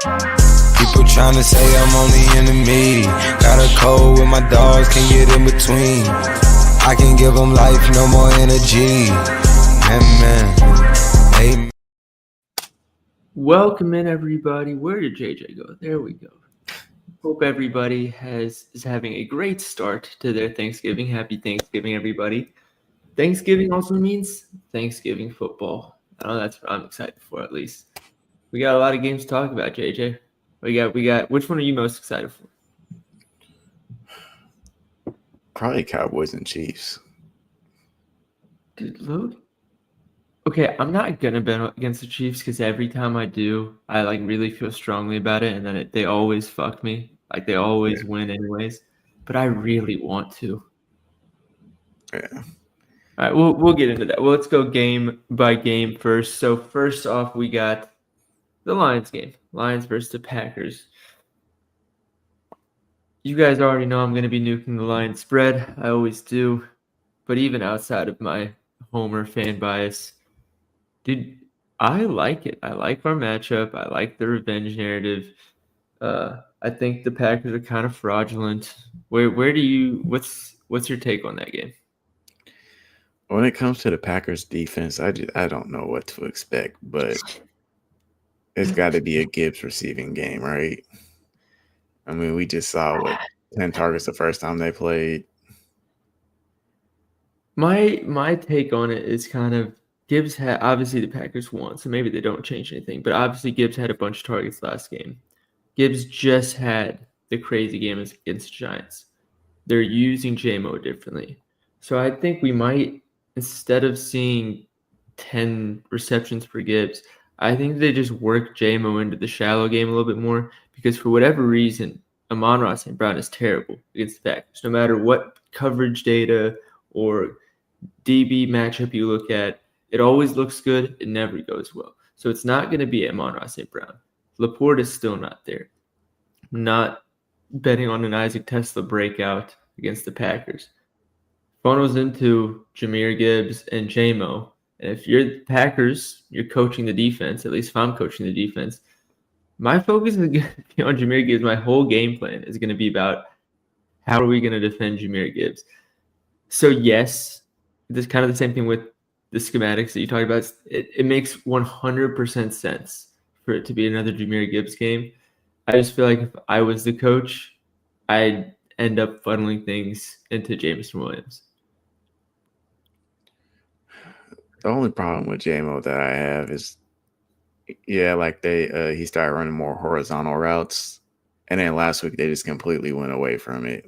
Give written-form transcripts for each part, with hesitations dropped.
People tryna say I'm only in the meeting. Got a cold with my dogs, can't get in between. I can give them life, no more energy. Amen. Amen. Welcome in, everybody. Where did JJ go? There we go. Hope everybody is having a great start to their Thanksgiving. Happy Thanksgiving, everybody. Thanksgiving also means Thanksgiving football. I know that's what I'm excited for, at least. We got a lot of games to talk about, JJ. We got. Which one are you most excited for? Probably Cowboys and Chiefs. Dude, Luke. Okay, I'm not gonna bet against the Chiefs because every time I do, I really feel strongly about it, and then they always fuck me. They always win anyways. But I really want to. Yeah. All right, we'll get into that. Well, let's go game by game first. So first off, we got the Lions game. Lions versus the Packers. You guys already know I'm going to be nuking the Lions spread. I always do. But even outside of my Homer fan bias, dude, I like it. I like our matchup. I like the revenge narrative. I think the Packers are kind of fraudulent. Where do you what's your take on that game? When it comes to the Packers defense, I don't know what to expect, but it's got to be a Gibbs receiving game, right? I mean, we just saw 10 targets the first time they played. My take on it is kind of Gibbs had obviously the Packers won, so maybe they don't change anything. But obviously Gibbs had a bunch of targets last game. Gibbs just had the crazy game against the Giants. They're using JMO differently. So I think we might, instead of seeing 10 receptions for Gibbs, I think they just work JMO into the shallow game a little bit more because for whatever reason, Amon-Ra St. Brown is terrible against the Packers. No matter what coverage data or DB matchup you look at, it always looks good. It never goes well. So it's not going to be Amon-Ra St. Brown. Laporte is still not there. I'm not betting on an Isaac Tesla breakout against the Packers. Funnels into Jahmyr Gibbs and JMO. And if you're the Packers, you're coaching the defense, at least if I'm coaching the defense, my focus is going to be on Jahmyr Gibbs. My whole game plan is going to be about how are we going to defend Jahmyr Gibbs. So yes, this is kind of the same thing with the schematics that you talked about. It makes 100% sense for it to be another Jahmyr Gibbs game. I just feel like if I was the coach, I'd end up funneling things into Jameson Williams. The only problem with JMO that I have is, he started running more horizontal routes, and then last week they just completely went away from it.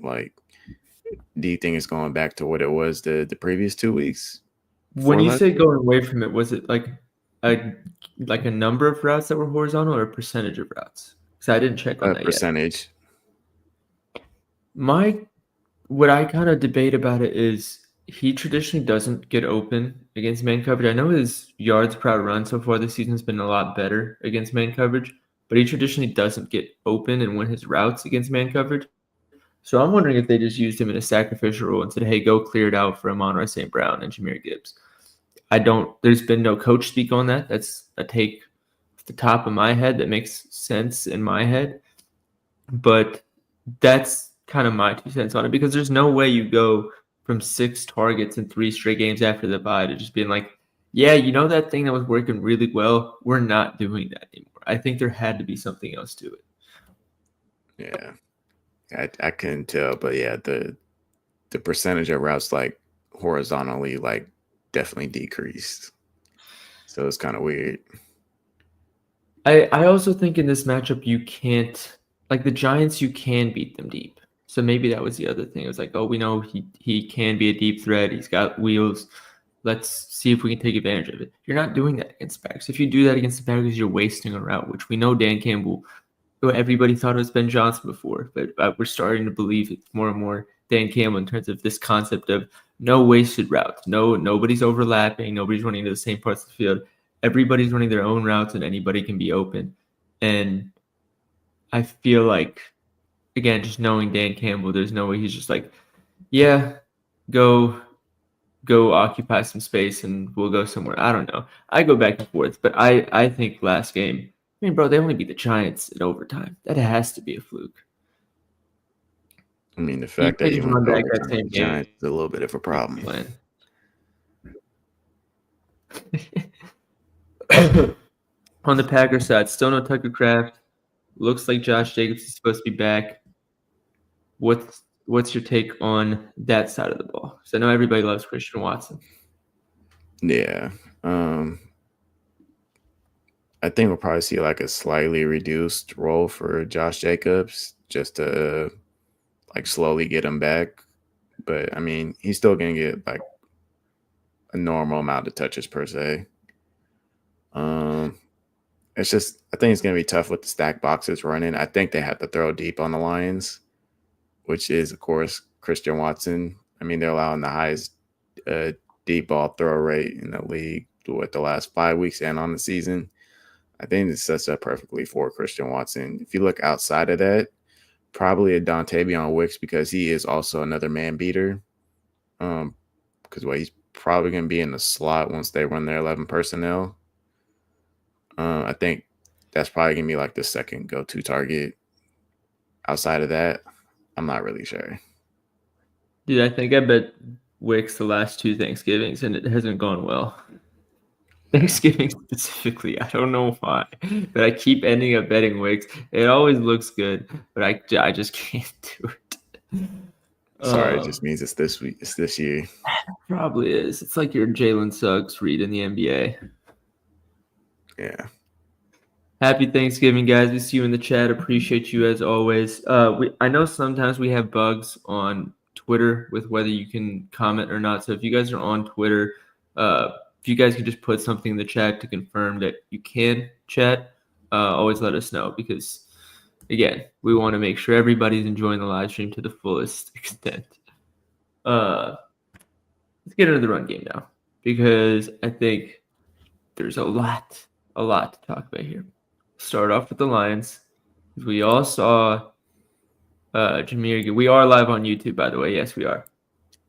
Do you think it's going back to what it was the previous 2 weeks? When you say going away from it, was it like a number of routes that were horizontal or a percentage of routes? Because I didn't check on that percentage. Yet. What I kind of debate about it is he traditionally doesn't get open against man coverage. I know his yards per run so far this season has been a lot better against man coverage, but he traditionally doesn't get open and win his routes against man coverage. So I'm wondering if they just used him in a sacrificial role and said, hey, go clear it out for Amon-Ra St. Brown and Jahmyr Gibbs. There's been no coach speak on that. That's a take off the top of my head that makes sense in my head. But that's kind of my 2 cents on it because there's no way you go from 6 targets in 3 straight games after the bye to just being like, yeah, you know that thing that was working really well? We're not doing that anymore. I think there had to be something else to it. Yeah, I couldn't tell, but yeah, the percentage of routes horizontally definitely decreased. So it's kind of weird. I also think in this matchup you can't the Giants, you can beat them deep. So maybe that was the other thing. It was we know he can be a deep threat. He's got wheels. Let's see if we can take advantage of it. You're not doing that against the Packers. If you do that against the Packers, you're wasting a route, which we know Dan Campbell. Everybody thought it was Ben Johnson before, but we're starting to believe it's more and more Dan Campbell in terms of this concept of no wasted routes. Nobody's overlapping. Nobody's running to the same parts of the field. Everybody's running their own routes, and anybody can be open. And I feel like, again, just knowing Dan Campbell, there's no way he's just go occupy some space and we'll go somewhere. I don't know. I go back and forth, but I think last game mean, bro, they only beat the Giants in overtime. That has to be a fluke. I mean, the You fact that can't you just went run to back that overtime same with the game. Giants is a little bit of a problem. On the Packers side, still no Tucker Kraft. Looks like Josh Jacobs is supposed to be back. What's your take on that side of the ball? Because I know everybody loves Christian Watson. Yeah. I think we'll probably see like a slightly reduced role for Josh Jacobs just to like slowly get him back. But I mean, he's still gonna get like a normal amount of touches per se. It's just I think it's gonna be tough with the stack boxes running. I think they have to throw deep on the Lions, which is of course Christian Watson. I mean, they're allowing the highest deep ball throw rate in the league with the last 5 weeks and on the season. I think it sets up perfectly for Christian Watson. If you look outside of that, probably a Dontavion Wicks because he is also another man beater. Because he's probably going to be in the slot once they run their 11 personnel. I think that's probably going to be like the second go-to target. Outside of that, I'm not really sure. Dude, I bet Wicks the last 2 Thanksgivings, and it hasn't gone well. Thanksgiving specifically, I don't know why, but I keep ending up betting Wicks. It always looks good, but I just can't do it. Sorry, it just means it's this week. It's this year. Probably is. It's like your Jalen Suggs read in the NBA. Yeah. Happy Thanksgiving, guys. We see you in the chat. Appreciate you as always. I know sometimes we have bugs on Twitter with whether you can comment or not. So if you guys are on Twitter, if you guys could just put something in the chat to confirm that you can chat, always let us know because, again, we want to make sure everybody's enjoying the live stream to the fullest extent. Let's get into the run game now because I think there's a lot to talk about here. Start off with the Lions. We all saw Jahmyr. We are live on YouTube, by the way. Yes, we are.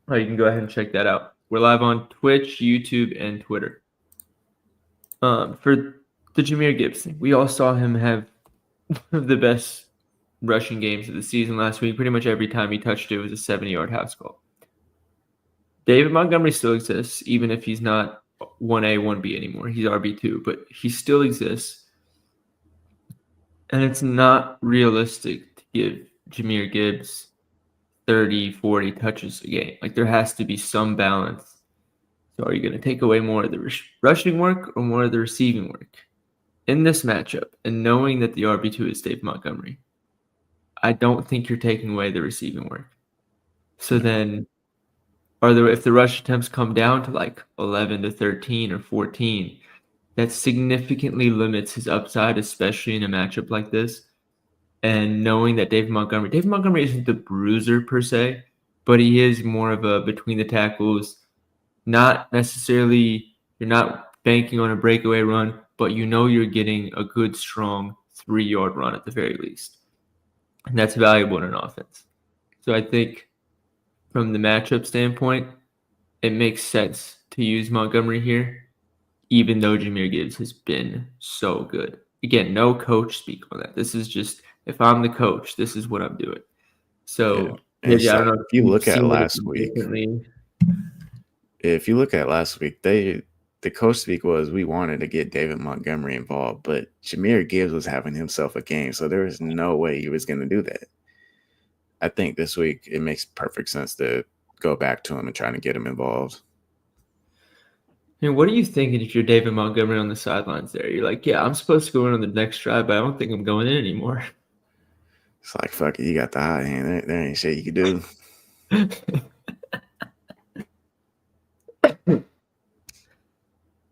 You can go ahead and check that out. We're live on Twitch, YouTube, and Twitter. For the Jahmyr Gibbs thing, we all saw him have one of the best rushing games of the season last week. Pretty much every time he touched it was a 70-yard house call. David Montgomery still exists, even if he's not 1A, 1B anymore. He's RB2, but he still exists. And it's not realistic to give Jahmyr Gibbs 30, 40 touches a game. Like, there has to be some balance. So are you going to take away more of the rushing work or more of the receiving work? In this matchup, and knowing that the RB2 is Dave Montgomery, I don't think you're taking away the receiving work. So then, if the rush attempts come down to like 11 to 13 or 14, that significantly limits his upside, especially in a matchup like this. And knowing that David Montgomery isn't the bruiser per se, but he is more of a between the tackles, not necessarily, you're not banking on a breakaway run, but you're getting a good, strong 3-yard run at the very least. And that's valuable in an offense. So I think from the matchup standpoint, it makes sense to use Montgomery here, even though Jahmyr Gibbs has been so good. Again, no coach speak on that. This is just, if I'm the coach, this is what I'm doing. So, I don't know. If you look at last week, the coach speak was we wanted to get David Montgomery involved, but Jahmyr Gibbs was having himself a game, so there was no way he was going to do that. I think this week it makes perfect sense to go back to him and try to get him involved. And what are you thinking if you're David Montgomery on the sidelines there? You're like, yeah, I'm supposed to go in on the next drive, but I don't think I'm going in anymore. It's like, fuck it, you got the hot hand. There ain't shit you can do.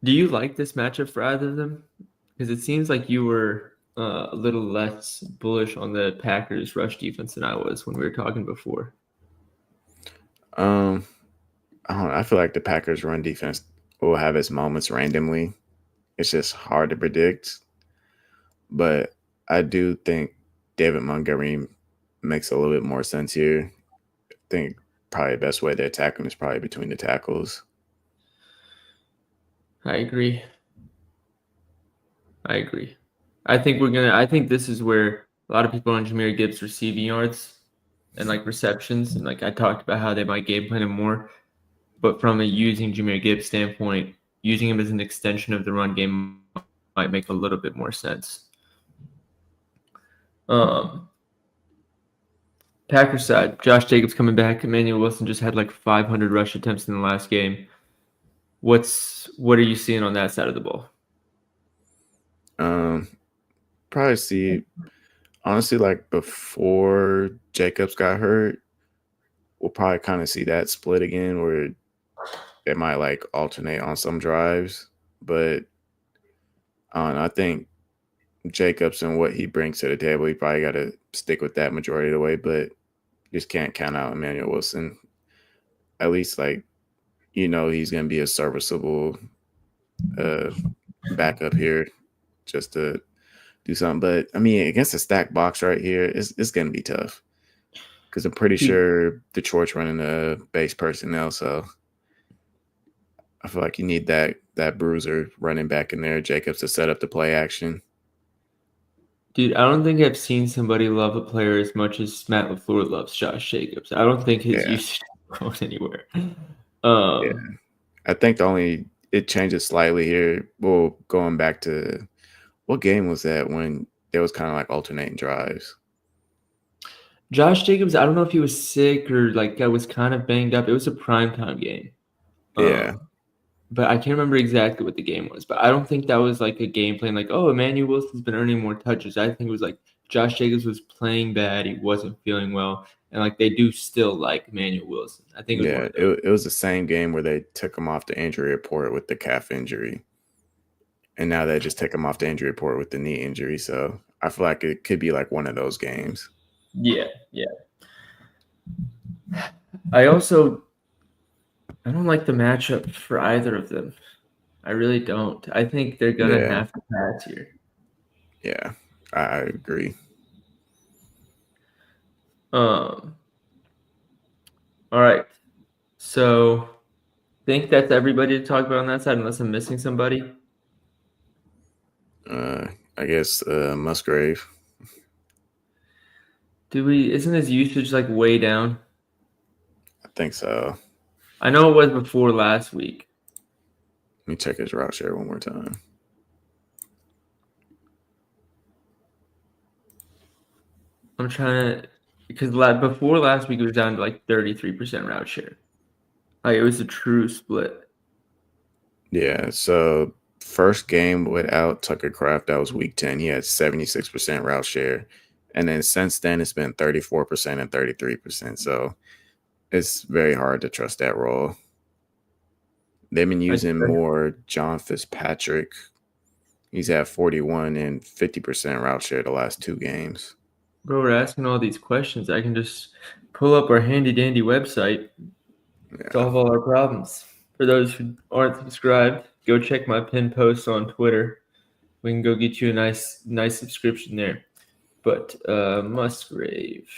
Do you like this matchup for either of them? Because it seems like you were a little less bullish on the Packers rush defense than I was when we were talking before. I feel like the Packers run defense will have its moments randomly. It's just hard to predict. But I do think David Montgomery makes a little bit more sense here. I think probably the best way to attack him is probably between the tackles. I agree. I think this is where a lot of people on Jahmyr Gibbs receiving yards and like receptions, and like I talked about how they might game plan him more. But from a using Jahmyr Gibbs standpoint, using him as an extension of the run game might make a little bit more sense. Packers side, Josh Jacobs coming back. Emmanuel Wilson just had like 500 rush attempts in the last game. What are you seeing on that side of the ball? Probably see, honestly, like before Jacobs got hurt, we'll probably kind of see that split again where they might like alternate on some drives. But I think Jacobs and what he brings to the table, he probably got to stick with that majority of the way. But just can't count out Emmanuel Wilson. At least, like, he's going to be a serviceable backup here just to do something. But, I mean, against a stacked box right here, it's going to be tough because I'm pretty sure Detroit's running a base personnel. So I feel like you need that bruiser running back in there, Jacobs, to set up the play action. Dude, I don't think I've seen somebody love a player as much as Matt LaFleur loves Josh Jacobs. I don't think his usage is going anywhere. Yeah. I think it changes slightly here. Well, going back to what game was that when there was kind of like alternating drives? Josh Jacobs, I don't know if he was sick or like I was kind of banged up. It was a primetime game. Yeah. But I can't remember exactly what the game was. But I don't think that was like a game plan like, oh, Emmanuel Wilson's been earning more touches. I think it was like Josh Jacobs was playing bad. He wasn't feeling well. And like they do still like Emmanuel Wilson. I think it was the same game where they took him off the injury report with the calf injury. And now they just take him off the injury report with the knee injury. So I feel like it could be like one of those games. Yeah. I don't like the matchup for either of them. I really don't. I think they're going to have to pass here. Yeah, I agree. All right. So think that's everybody to talk about on that side unless I'm missing somebody. I guess Musgrave. Isn't his usage like way down? I think so. I know it was before last week. Let me check his route share one more time. I'm trying to, because before last week it was down to like 33% route share. Like it was a true split. Yeah, so first game without Tucker Kraft, that was week 10. He had 76% route share. And then since then, it's been 34% and 33%. So it's very hard to trust that role. They've been using more John Fitzpatrick. He's at 41 and 50% route share the last 2 games. Bro, we're asking all these questions. I can just pull up our handy-dandy website, solve all our problems. For those who aren't subscribed, go check my pinned posts on Twitter. We can go get you a nice subscription there. But Musgrave.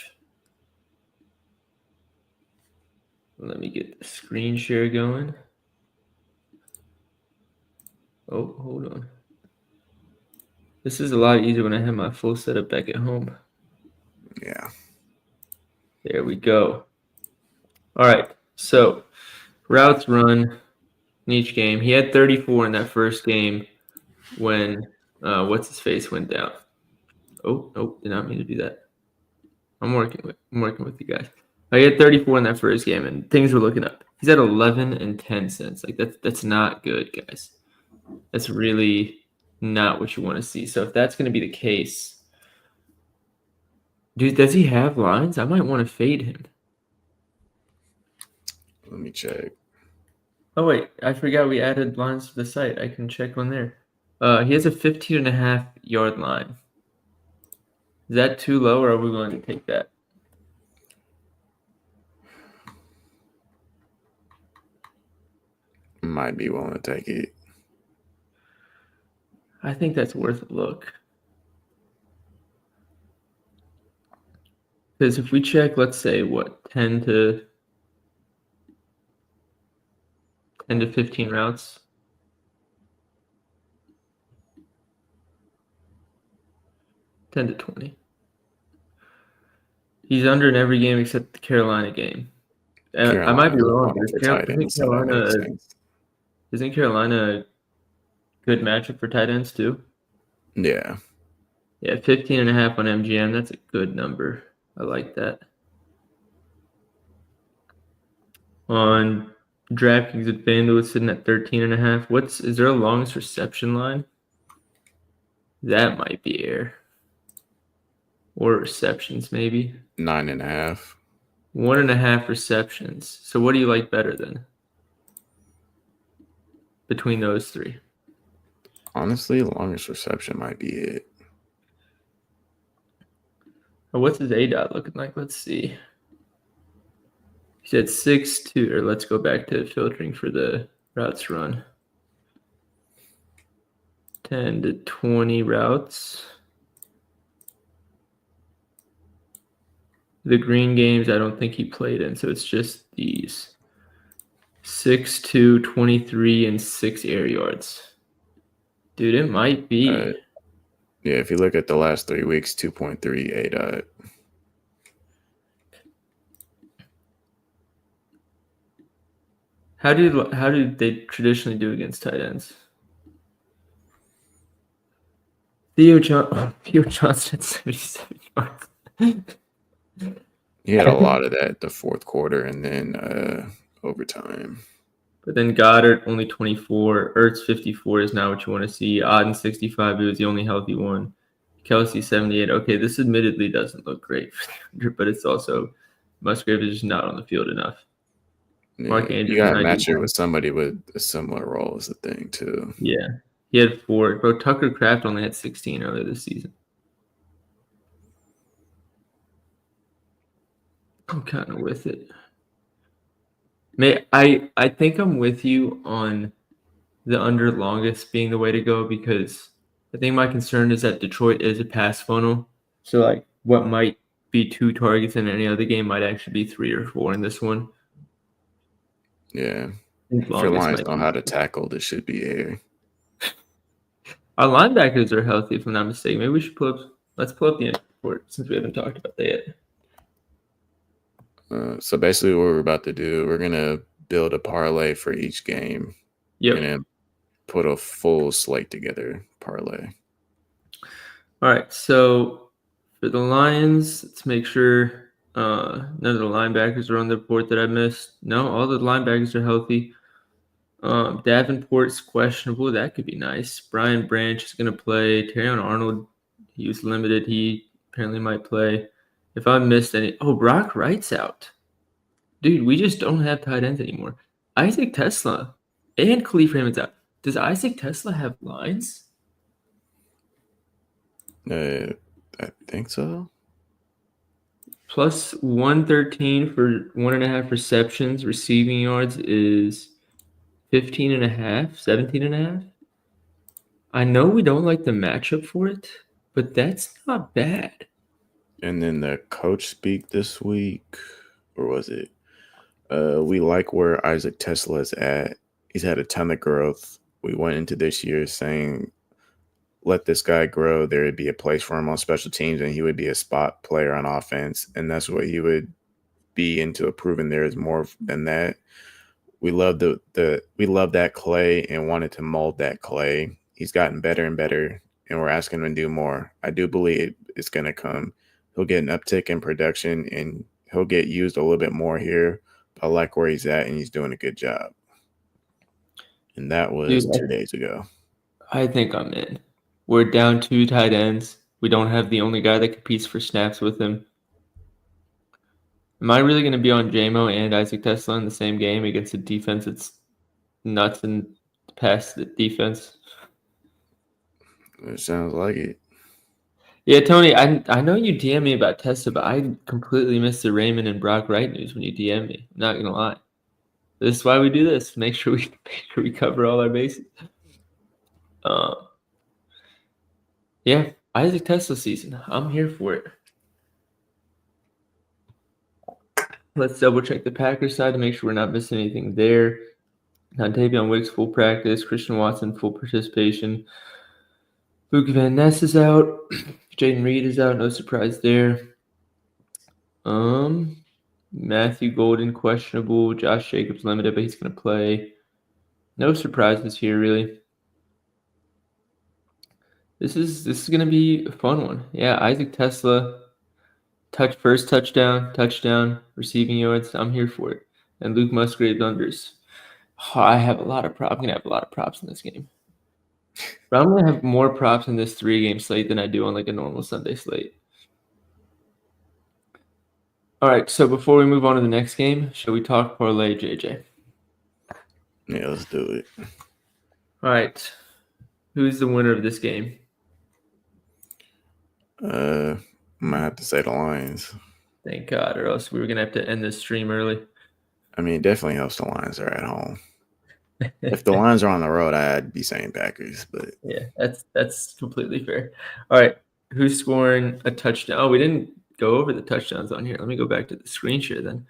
Let me get the screen share going. Oh, hold on. This is a lot easier when I have my full setup back at home. Yeah. There we go. All right. So routes run in each game. He had 34 in that first game when what's his face went down. Oh, nope, did not mean to do that. I'm working with you guys. He had 34 in that first game, and things were looking up. He's at 11 and 10 cents. Like that's not good, guys. That's really not what you want to see. So if that's going to be the case, dude, does he have lines? I might want to fade him. Let me check. Oh, wait. I forgot we added lines to the site. I can check one there. He has a 15.5 yard line. Is that too low, or are we willing to take that? Might be willing to take it. I think that's worth a look. Because if we check, let's say, 10 to 15 routes. 10 to 20. He's under in every game except the Carolina game. I might be wrong. For tight ends, so that makes sense. Isn't Carolina a good matchup for tight ends too? Yeah. Yeah, 15.5 on MGM. That's a good number. I like that. On DraftKings with FanDuel, it's sitting at 13.5. Is there a longest reception line? That might be air. Or receptions, maybe. 9.5. 1.5 receptions. So what do you like better then? Between those three? Honestly, longest reception might be it. What's his ADOT looking like? Let's see. He's at 6.2, or let's go back to filtering for the routes run. 10 to 20 routes. The green games, I don't think he played in, so it's just these. 6'2", 23, and 6 air yards. Dude, it might be. Yeah, if you look at the last 3 weeks, 2.3 ADOT. How do they traditionally do against tight ends? Theo Johnson at 77 yards. He had a lot of that the fourth quarter and then overtime. But then Goddard only 24. Ertz 54 is not what you want to see. Otten 65. He was the only healthy one. Kelsey 78. Okay, this admittedly doesn't look great, but it's also Musgrave is just not on the field enough. Yeah, you got to match it with somebody with a similar role as the thing too. Yeah, he had 4. Bro, Tucker Kraft only had 16 earlier this season. I'm kind of with it. I think I'm with you on the under longest being the way to go, because I think my concern is that Detroit is a pass funnel. So like what might be 2 targets in any other game might actually be 3 or 4 in this one. Yeah. If your Lions know how to tackle, this should be air. Our linebackers are healthy, if I'm not mistaken. Maybe we should let's pull up the injury report since we haven't talked about that yet. So basically what we're about to do, we're going to build a parlay for each game. Yep. And then put a full slate together parlay. All right. So for the Lions, let's make sure none of the linebackers are on the report that I missed. No, all the linebackers are healthy. Davenport's questionable. That could be nice. Brian Branch is going to play. Terrion Arnold, he was limited. He apparently might play. If I missed any... Oh, Brock Wright's out. Dude, we just don't have tight ends anymore. Isaac Tesla and Khalif Raymond's out. Does Isaac Tesla have lines? I think so. Plus 113 for 1.5 receptions. Receiving yards is 15.5, 17.5. I know we don't like the matchup for it, but that's not bad. And then the coach speak this week, or was it? We like where Isaac Tesla is at. He's had a ton of growth. We went into this year saying, let this guy grow. There would be a place for him on special teams, and he would be a spot player on offense. And that's what he would be into proving there is more than that. We love we love that clay and wanted to mold that clay. He's gotten better and better, and we're asking him to do more. I do believe it's going to come. He'll get an uptick in production, and he'll get used a little bit more here. But I like where he's at, and he's doing a good job. And that was 2 days ago. I think I'm in. We're down 2 tight ends. We don't have the only guy that competes for snaps with him. Am I really going to be on JMO and Isaac Tesla in the same game against a defense that's nuts and past the defense? It sounds like it. Yeah, Tony, I know you DM me about Tesla, but I completely missed the Raymond and Brock Wright news when you DM me. I'm not going to lie. This is why we do this. Make sure we cover all our bases. Yeah, Isaac Tesla season. I'm here for it. Let's double check the Packers side to make sure we're not missing anything there. Tavion Wicks full practice. Christian Watson full participation. Luke Van Ness is out. Jaden Reed is out. No surprise there. Matthew Golden questionable. Josh Jacobs limited, but he's going to play. No surprises here, really. This is going to be a fun one. Yeah, Isaac Tesla, first touchdown, receiving yards. I'm here for it. And Luke Musgrave unders. Oh, I'm going to have a lot of props in this game. But I'm going to have more props in this 3-game slate than I do on like a normal Sunday slate. All right, so before we move on to the next game, shall we talk parlay, JJ? Yeah, let's do it. All right. Who's the winner of this game? I might have to say the Lions. Thank God, or else we were going to have to end this stream early. I mean, it definitely helps the Lions are at home. If the Lions are on the road, I'd be saying Packers, but yeah, that's completely fair. All right, who's scoring a touchdown? Oh, we didn't go over the touchdowns on here. Let me go back to the screen share then.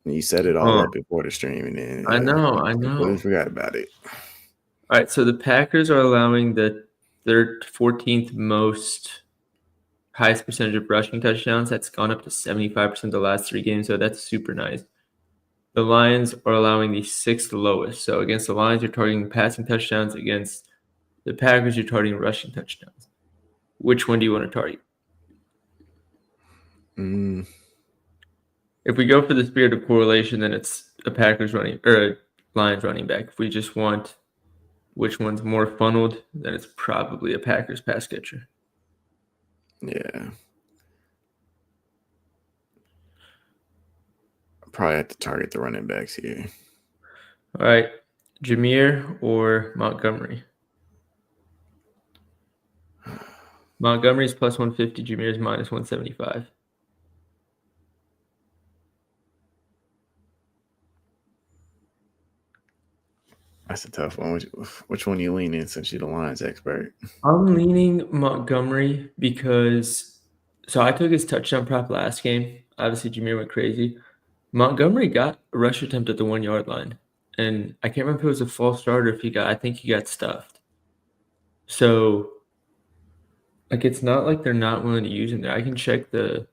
you set it all up before the stream, and then I know. Completely forgot about it. All right, so the Packers are allowing their 14th most highest percentage of rushing touchdowns. That's gone up to 75% the last 3 games, so that's super nice. The Lions are allowing the 6th lowest. So against the Lions, you're targeting passing touchdowns. Against the Packers, you're targeting rushing touchdowns. Which one do you want to target? If we go for the spirit of correlation, then it's a Lions running back. If we just want which one's more funneled, then it's probably a Packers pass catcher. Yeah. Probably have to target the running backs here. All right. Jameer or Montgomery? Montgomery's plus 150. Jameer's minus 175. That's a tough one. Which one you lean in since you're the Lions expert? I'm leaning Montgomery because I took his touchdown prop last game. Obviously, Jameer went crazy. Montgomery got a rush attempt at the 1-yard line. And I can't remember if it was a false start or I think he got stuffed. So, like, it's not like they're not willing to use him there. I can check the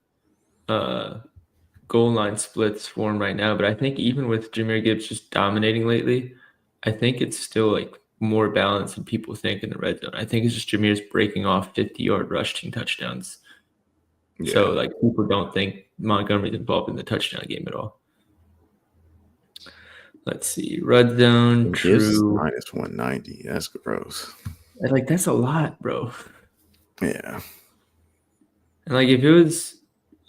goal line splits for him right now. But I think even with Jahmyr Gibbs just dominating lately, I think it's still, like, more balanced than people think in the red zone. I think it's just Jameer's breaking off 50-yard rushing touchdowns. Yeah. So, like, people don't think Montgomery's involved in the touchdown game at all. Let's see. Red zone, true. Minus 190. That's gross. Like, that's a lot, bro. Yeah. And, like, if it was,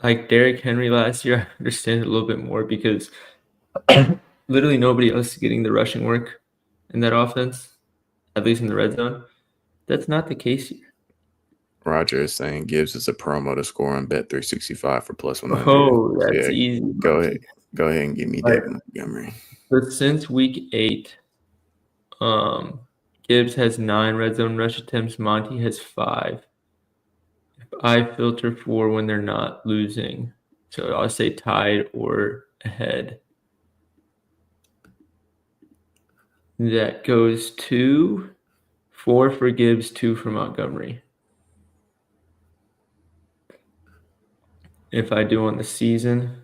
like, Derrick Henry last year, I understand it a little bit more because literally nobody else is getting the rushing work in that offense, at least in the red zone. That's not the case here. Roger is saying Gibbs is a promo to score on Bet365 for plus 100. Oh, that's easy. Go ahead and give me David Montgomery. But since week 8, Gibbs has 9 red zone rush attempts. Monty has 5. If I filter for when they're not losing, so I'll say tied or ahead. That goes to 4 for Gibbs, 2 for Montgomery. If I do on the season,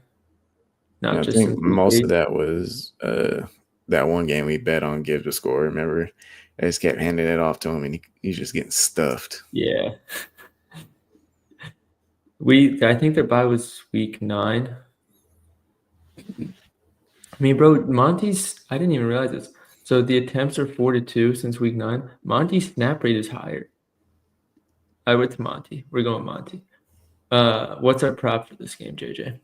I think most of that was that one game we bet on Gibbs to score. Remember, I just kept handing it off to him, and he's just getting stuffed. Yeah. I think their bye was week 9. I mean, bro, Monty's. I didn't even realize this. So the attempts are 4-2 since week 9. Monty's snap rate is higher. I went to Monty. We're going Monty. What's our prop for this game, JJ?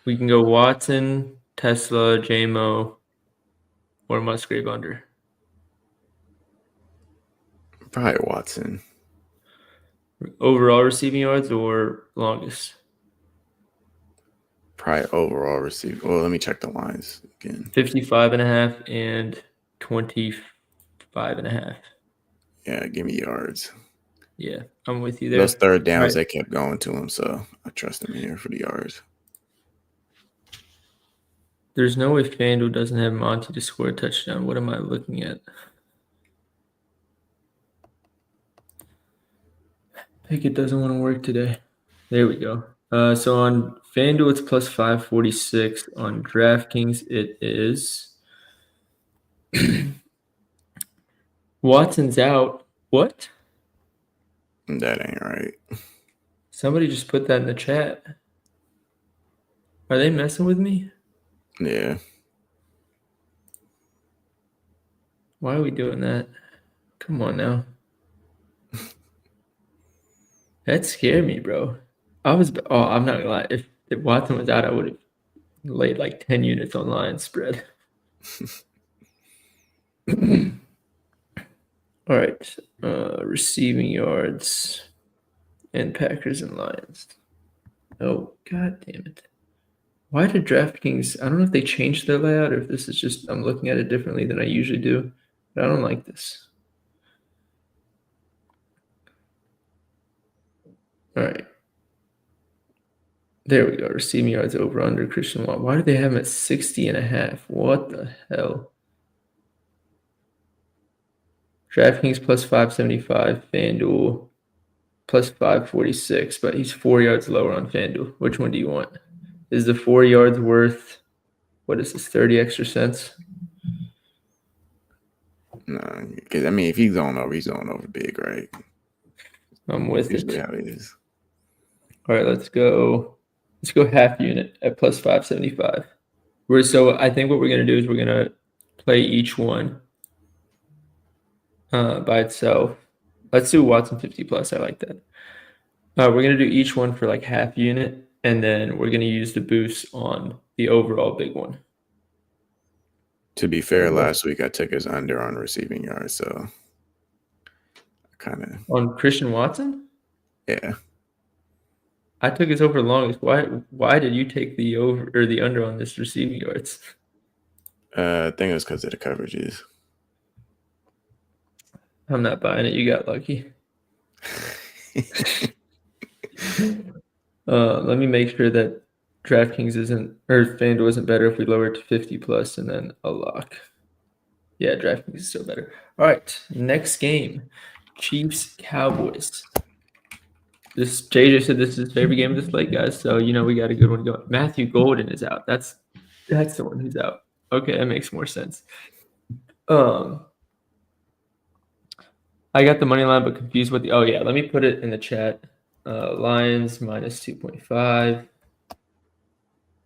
We can go Watson, Tesla, JMO, or Musgrave under. Probably Watson. Overall receiving yards or longest? Probably overall receiving. Well, let me check the lines again. 55.5 and 25.5. Yeah, give me yards. Yeah, I'm with you there. Those third downs, they kept going to him, so I trust him here for the yards. There's no way FanDuel doesn't have Monty to score a touchdown. What am I looking at? Heck, it doesn't want to work today. There we go. So on FanDuel, it's plus 546. On DraftKings, it is Watson's out. What? That ain't right. Somebody just put that in the chat. Are they messing with me? Yeah. Why are we doing that? Come on now. That scared me, bro. I'm not gonna lie. If Watson was out, I would have laid like 10 units on line spread. All right. Receiving yards and Packers and Lions. Oh, god damn it. Why did DraftKings, I don't know if they changed their layout or if this is just, I'm looking at it differently than I usually do, but I don't like this. All right. There we go. Receiving yards over under Christian Watt. Why do they have him at 60.5? What the hell? DraftKings plus 575, FanDuel plus 546, but he's 4 yards lower on FanDuel. Which one do you want? Is the 4 yards worth, what is this, 30 extra cents? No, because I mean, if he's going over big, right? I'm with it. How it is. All right, let's go half unit at plus 575. So I think what we're going to do is we're going to play each one by itself. Let's do Watson 50 plus. I like that. We're going to do each one for like half unit, and then we're going to use the boost on the overall big one. To be fair, last week I took his under on receiving yards, so kind of on Christian Watson. Yeah, I took his over the longest. Why did you take the over or the under on this receiving yards? I think it was because of the coverages. I'm not buying it. You got lucky. Let me make sure that DraftKings FanDuel isn't better if we lower it to 50 plus and then a lock. Yeah, DraftKings is still better. All right, next game, Chiefs Cowboys. This JJ said this is his favorite game of the slate, guys. So we got a good one going. Matthew Golden is out. That's the one who's out. Okay, that makes more sense. I got the money line, but confused with oh yeah, let me put it in the chat. Lions minus 2.5.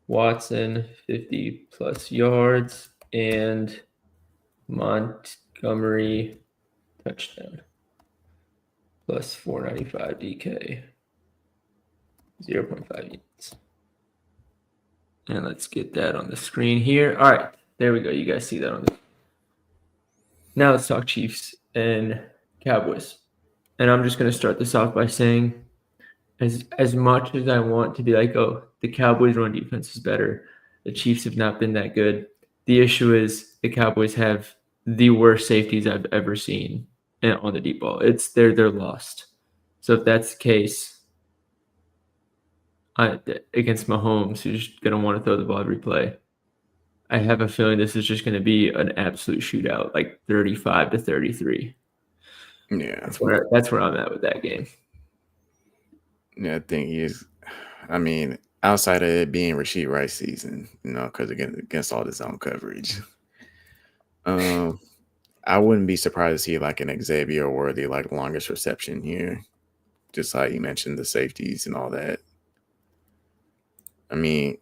Watson 50 plus yards and Montgomery touchdown plus 495 DK 0.5 units. And let's get that on the screen here. All right, there we go. You guys see that on the. Now let's talk Chiefs and Cowboys. And I'm just going to start this off by saying, as much as I want to be like, oh, the Cowboys' run defense is better, the Chiefs have not been that good. The issue is the Cowboys have the worst safeties I've ever seen on the deep ball. They're lost. So if that's the case, against Mahomes, who's going to want to throw the ball every play, I have a feeling this is just going to be an absolute shootout, like 35-33. Yeah, that's where I'm at with that game. Yeah, I think I mean, outside of it being Rashid Rice season, because against all the zone coverage, I wouldn't be surprised to see like an Xavier Worthy like longest reception here, just like you mentioned the safeties and all that. I mean,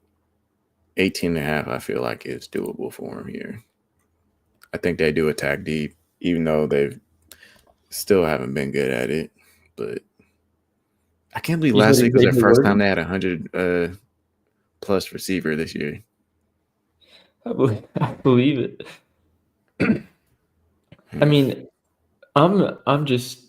18.5, I feel like it's doable for him here. I think they do attack deep, even though they've still haven't been good at it. But I can't believe last week was the first time they had 100 plus receiver this year. I believe it. I mean, I'm just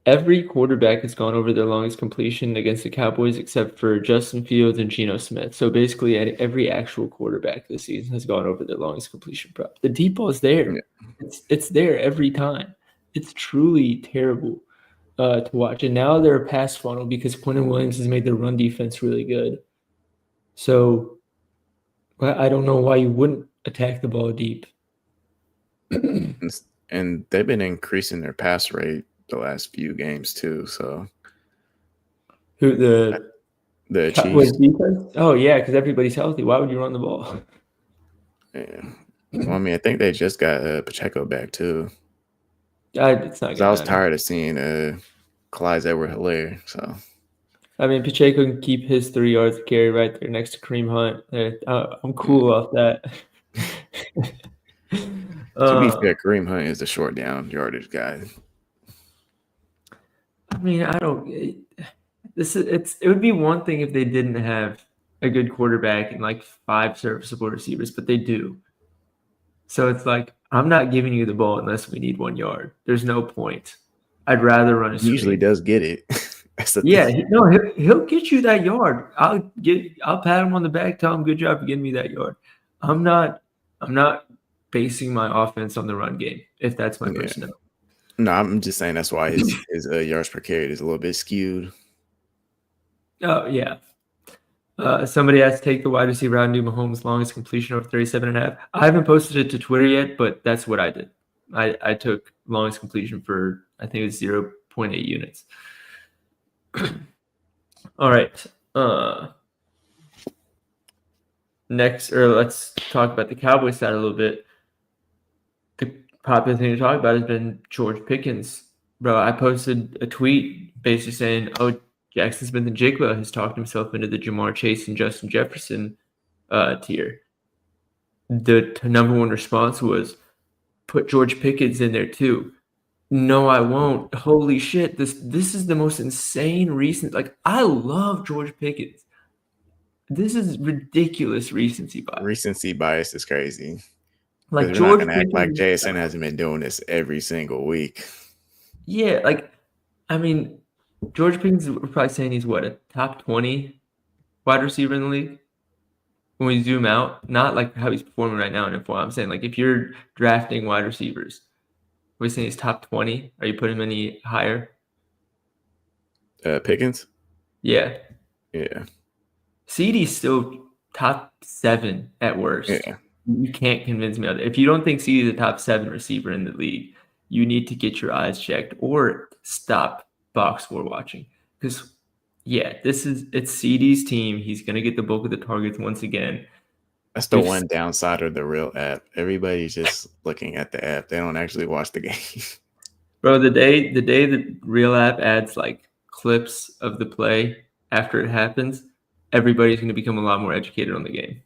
every quarterback has gone over their longest completion against the Cowboys except for Justin Fields and Geno Smith. So basically, every actual quarterback this season has gone over their longest completion prop. The deep ball is there. Yeah. It's there every time. It's truly terrible to watch. And now they're a pass funnel because Quentin Williams has made their run defense really good. So I don't know why you wouldn't attack the ball deep. And they've been increasing their pass rate the last few games too. So Who the Chiefs. defense? Oh yeah, because everybody's healthy. Why would you run the ball? Yeah. Well, I mean, I think they just got Pacheco back too. It's not. I was tired of seeing Clyde Edwards-Helaire. So I mean, Pacheco can keep his 3 yards of carry right there next to Kareem Hunt. I'm cool off that. To be fair, Kareem Hunt is the short down yardage guy. I mean, I don't. It would be one thing if they didn't have a good quarterback and like 5 serviceable receivers, but they do. So it's like, I'm not giving you the ball unless we need 1 yard. There's no point. I'd rather run a screen. He usually does get it. He'll get you that yard. I'll pat him on the back, tell him good job for getting me that yard. I'm not basing my offense on the run game if that's my personnel. No, I'm just saying that's why his yards per carry is a little bit skewed. Oh yeah. Somebody has to take the wide receiver out and do Mahomes' longest completion over 37.5. I haven't posted it to Twitter yet, but that's what I did. I took longest completion for, I think it was 0.8 units. All right. Let's talk about the Cowboys side a little bit. The popular thing to talk about has been George Pickens. Bro, I posted a tweet basically saying, Jackson Smith-Njigba has talked himself into the Jamar Chase and Justin Jefferson tier. The number one response was, put George Pickens in there too. No, I won't. Holy shit. This is the most insane recent. Like, I love George Pickens. This is ridiculous recency bias. Recency bias is crazy. Like, George Pickens, act like JSN hasn't been doing this every single week. Yeah, like, I mean, George Pickens, we're probably saying he's what, a top 20 wide receiver in the league? When we zoom out, not like how he's performing right now in F1. I'm saying, like, if you're drafting wide receivers, we're saying he's top 20. Are you putting him any higher? Pickens? Yeah. Yeah. CeeDee's still top 7 at worst. Yeah. You can't convince me of that. If you don't think CeeDee's a top 7 receiver in the league, you need to get your eyes checked or stop box score watching. Because, it's CeeDee's team. He's going to get the bulk of the targets once again. That's the one downside of the real app. Everybody's just looking at the app. They don't actually watch the game. Bro, the day the real app adds like clips of the play after it happens, everybody's going to become a lot more educated on the game.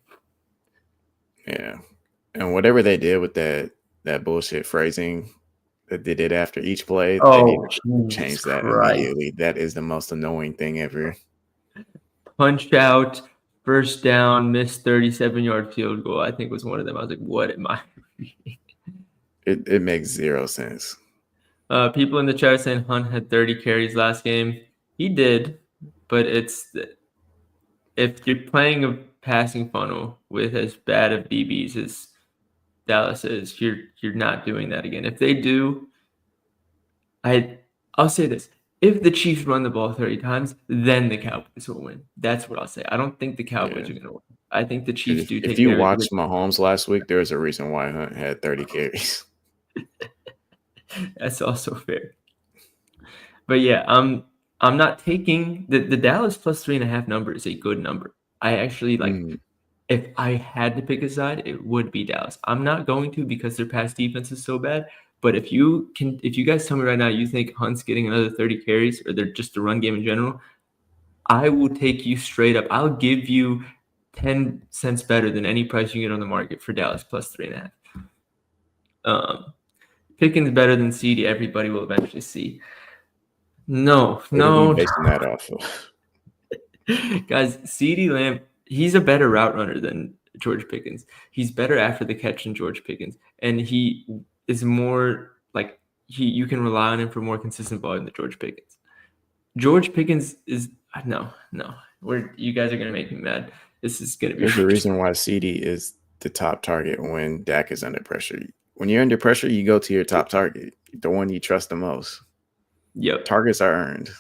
Yeah. And whatever they did with that bullshit phrasing that they did after each play, they need to change that immediately. That is the most annoying thing ever. Punch out, first down, missed 37-yard field goal, I think was one of them. I was like, what am I reading? It makes zero sense. People in the chat are saying Hunt had 30 carries last game. He did, but if you're playing a passing funnel with as bad of DBs as Dallas is, you're not doing that again. If they do, I'll say this. If the Chiefs run the ball 30 times, then the Cowboys will win. That's what I'll say. I don't think the Cowboys are going to win. I think the Chiefs do take If you watched Mahomes last week, there's a reason why Hunt had 30 carries. That's also fair. But yeah, I'm not taking the Dallas plus 3.5 number is a good number. I actually if I had to pick a side, it would be Dallas. I'm not going to because their pass defense is so bad. But if you guys tell me right now you think Hunt's getting another 30 carries or they're just a run game in general, I will take you straight up. I'll give you 10 cents better than any price you get on the market for Dallas plus 3.5. Pickens better than CeeDee, everybody will eventually see. No. Basing that off of. Guys, CeeDee Lamb, he's a better route runner than George Pickens. He's better after the catch than George Pickens. And he is more like you can rely on him for more consistent volume than George Pickens. George Pickens is no. You guys are gonna make me mad. This is gonna be. There's a reason why CeeDee is the top target when Dak is under pressure. When you're under pressure, you go to your top target, the one you trust the most. Yep. Targets are earned.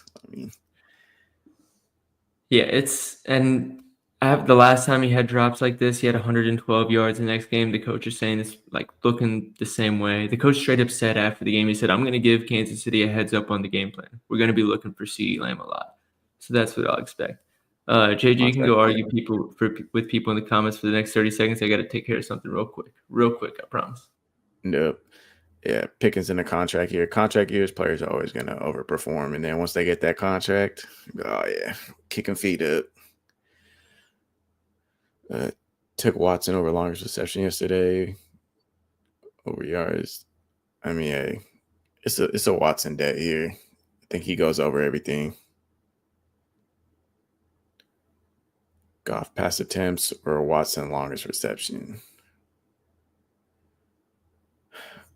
And the last time he had drops like this, he had 112 yards the next game. The coach is saying it's like looking the same way. The coach straight up said after the game, he said, I'm going to give Kansas City a heads up on the game plan. We're going to be looking for CeeDee Lamb a lot. So that's what I'll expect. JJ, you can go argue with people in the comments for the next 30 seconds. I got to take care of something real quick. I promise. Nope. Yeah, Pickens in the contract year. Contract years, players are always going to overperform. And then once they get that contract, oh, yeah, kicking feet up. Took Watson over longest reception yesterday. Over yards. I mean, hey, it's a Watson day here. I think he goes over everything. Goff pass attempts or Watson longest reception.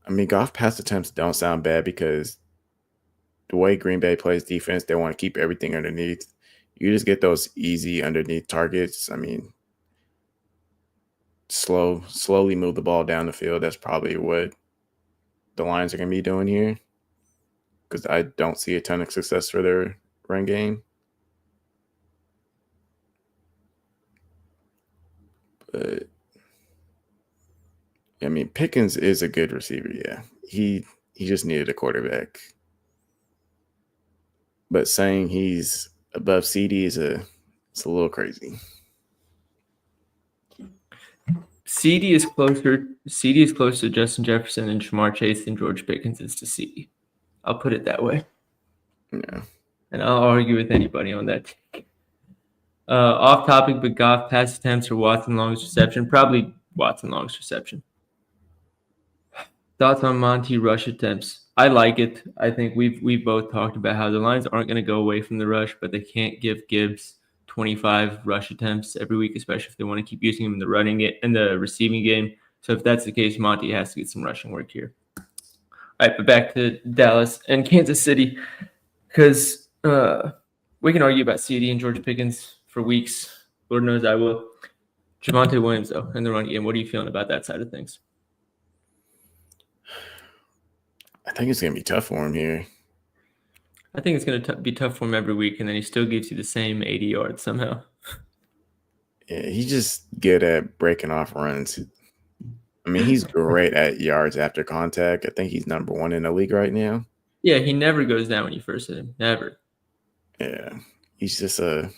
I mean, Goff pass attempts don't sound bad because the way Green Bay plays defense, they want to keep everything underneath. You just get those easy underneath targets. I mean, slowly move the ball down the field. That's probably what the Lions are going to be doing here because I don't see a ton of success for their run game. But I mean, Pickens is a good receiver. Yeah, he just needed a quarterback. But saying he's above CD it's a little crazy. CD is closer to Justin Jefferson and Jamar Chase than George Pickens is to CD. I'll put it that way. Yeah. And I'll argue with anybody on that take. Off topic, but Goff pass attempts or Watson longest reception? Probably Watson longest reception. Thoughts on Monty rush attempts? I like it. I think we've both talked about how the Lions aren't going to go away from the rush, but they can't give Gibbs 25 rush attempts every week, especially if they want to keep using him in the receiving game. So if that's the case, Monty has to get some rushing work here. All right, but back to Dallas and Kansas City, because we can argue about CD and George Pickens for weeks. Lord knows I will. Javonte Williams, though, in the run game. What are you feeling about that side of things? I think it's going to be tough for him here. I think it's going to be tough for him every week, and then he still gives you the same 80 yards somehow. Yeah, he's just good at breaking off runs. I mean, he's great at yards after contact. I think he's number 1 in the league right now. Yeah, he never goes down when you first hit him. Never. Yeah, he's just a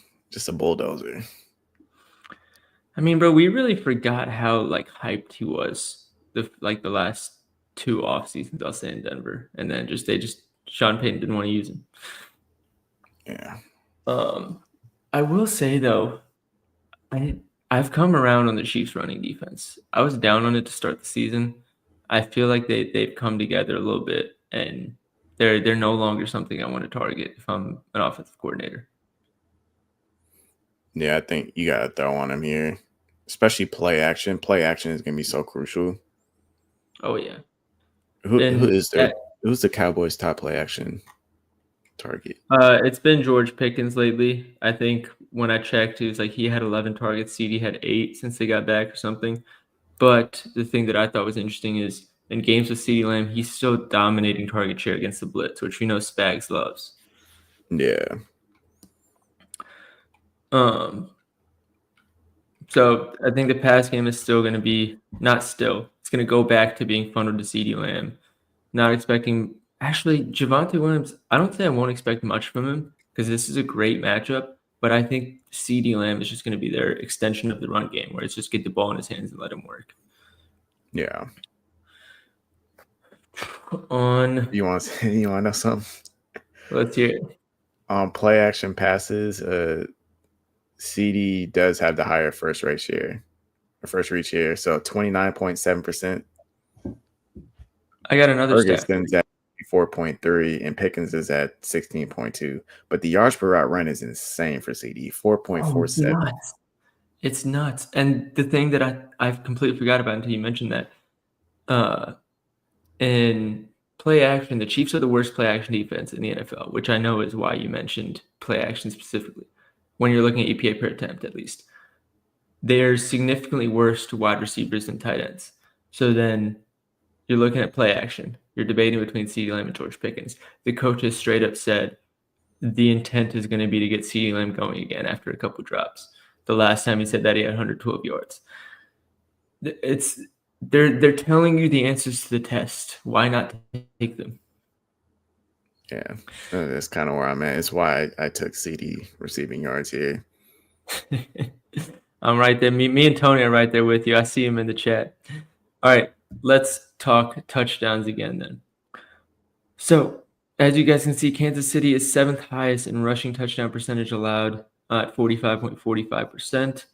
bulldozer. I mean, bro, we really forgot how hyped he was the last 2 off seasons, I'll say, in Denver, and then Sean Payton didn't want to use him. Yeah. I will say though, I've come around on the Chiefs running defense. I was down on it to start the season. I feel like they've come together a little bit, and they're no longer something I want to target if I'm an offensive coordinator. Yeah, I think you got to throw on him here, especially play action. Play action is going to be so crucial. Oh yeah. Who's the Cowboys' top play action target? It's been George Pickens lately. I think when I checked, he had 11 targets. CD had 8 since they got back or something. But the thing that I thought was interesting is in games with CeeDee Lamb, he's still dominating target share against the blitz, which we know Spags loves. Yeah. So I think the pass game is still going to be it's going to go back to being funneled to CeeDee Lamb. Not expecting Javonte Williams. I don't say I won't expect much from him because this is a great matchup. But I think CeeDee Lamb is just going to be their extension of the run game, where it's just get the ball in his hands and let him work. Yeah. You want to know something? Let's hear it. On play action passes, CD does have the higher first reach here, so 29.7%. I got another Ferguson's stat. at 4.3 and Pickens is at 16.2. But the yards per route run is insane for CD, 4.47. It's nuts. And the thing that I've completely forgot about until you mentioned that, in play action, the Chiefs are the worst play action defense in the NFL, which I know is why you mentioned play action specifically. When you're looking at EPA per attempt, at least, they're significantly worse to wide receivers and tight ends. So then you're looking at play action. You're debating between CeeDee Lamb and George Pickens. The coaches straight up said the intent is going to be to get CeeDee Lamb going again after a couple drops. The last time he said that, he had 112 yards. They're telling you the answers to the test. Why not take them? Yeah, that's kind of where I'm at. It's why I took CD receiving yards here. I'm right there. Me and Tony are right there with you. I see him in the chat. All right, let's talk touchdowns again then. So, as you guys can see, Kansas City is 7th highest in rushing touchdown percentage allowed at 45.45%.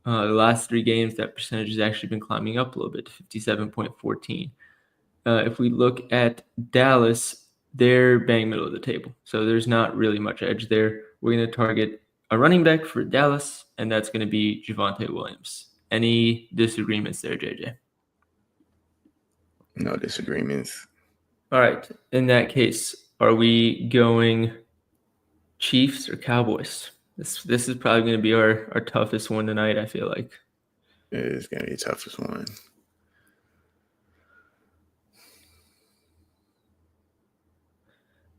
The last 3 games, that percentage has actually been climbing up a little bit to 57.14. If we look at Dallas, they're bang middle of the table. So there's not really much edge there. We're going to target a running back for Dallas, and that's going to be Javonte Williams. Any disagreements there, JJ? No disagreements. All right. In that case, are we going Chiefs or Cowboys? This is probably going to be our toughest one tonight, I feel like. It is going to be the toughest one.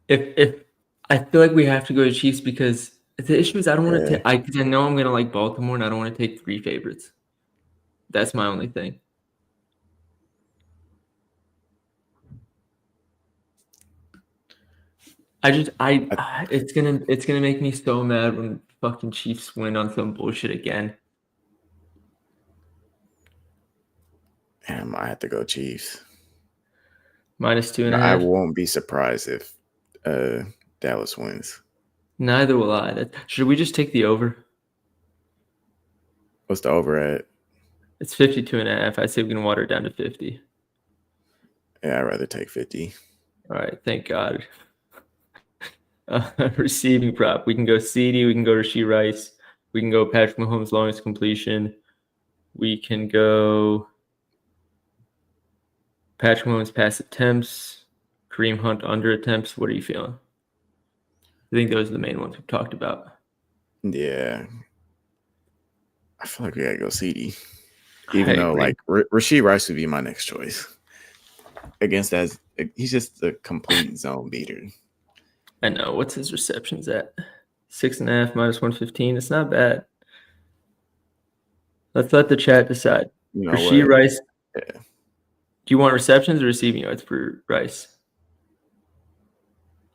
If I feel like we have to go to Chiefs because the issue is I don't want to take because I know I'm going to like Baltimore and I don't want to take 3 favorites. That's my only thing. It's gonna make me so mad when fucking Chiefs win on some bullshit again. I might have to go Chiefs. -2.5. I won't be surprised if Dallas wins. Neither will I. Should we just take the over? What's the over at? It's 52.5. I'd say we can water it down to 50. Yeah, I'd rather take 50. All right, thank God. Receiving prop. We can go CD. We can go Rashee Rice. We can go Patrick Mahomes' longest completion. We can go Patrick Mahomes' pass attempts. Kareem Hunt under attempts. What are you feeling? I think those are the main ones we've talked about. Yeah. I feel like we got to go CD. Even though, like, Rashee Rice would be my next choice. Against that, he's just a complete zone beater. I know. What's his receptions at? 6.5 -115. It's not bad. Let's let the chat decide. You know Rashee Rice. Yeah. Do you want receptions or receiving yards for Rice?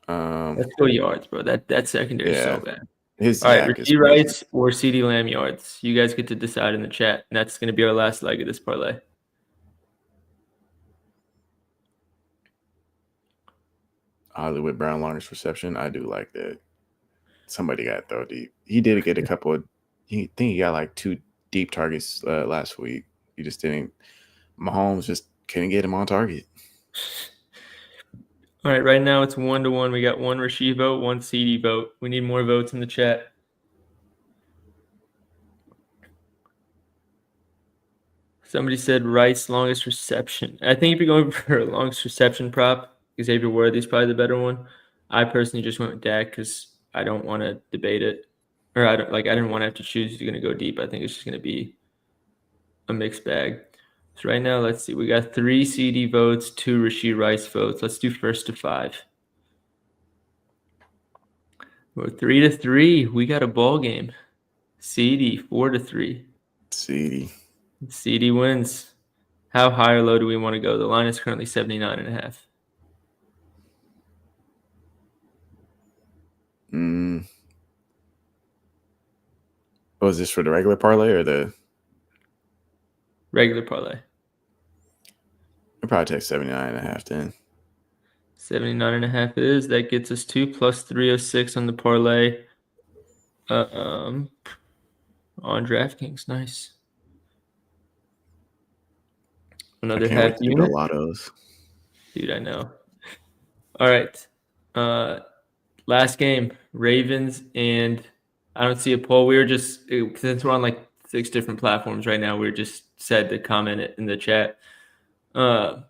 Let's go yards, bro. That secondary is so bad. All right, Rashee Rice or CeeDee Lamb yards. You guys get to decide in the chat, and that's going to be our last leg of this parlay. Hollywood Brown longest reception. I do like that. Somebody got to throw deep. He did get a couple of. I think he got like 2 deep targets last week. He just didn't. Mahomes just couldn't get him on target. All right, right now it's 1-1. We got 1 Rashee vote, 1 CD vote. We need more votes in the chat. Somebody said Rice longest reception. I think if you're going for a longest reception prop, Xavier Worthy's probably the better one. I personally just went with Dak because I don't want to debate it, or I didn't want to have to choose who's going to go deep. I think it's just going to be a mixed bag. So right now, let's see. We got 3 CD votes, 2 Rashee Rice votes. Let's do 1st to 5. We're 3-3. We got a ball game. CD 4-3. CD wins. How high or low do we want to go? The line is currently 79.5. Was this for the regular parlay or the regular parlay? I'll probably take 79.5 then. 79.5 it is. That gets us 2 plus 306 on the parlay. On DraftKings, nice. Another half unit. Lottos. Dude, I know. All right. Last game, Ravens, and I don't see a poll. We were just, since we're on like 6 different platforms right now, we were just said to comment it in the chat. Bengals,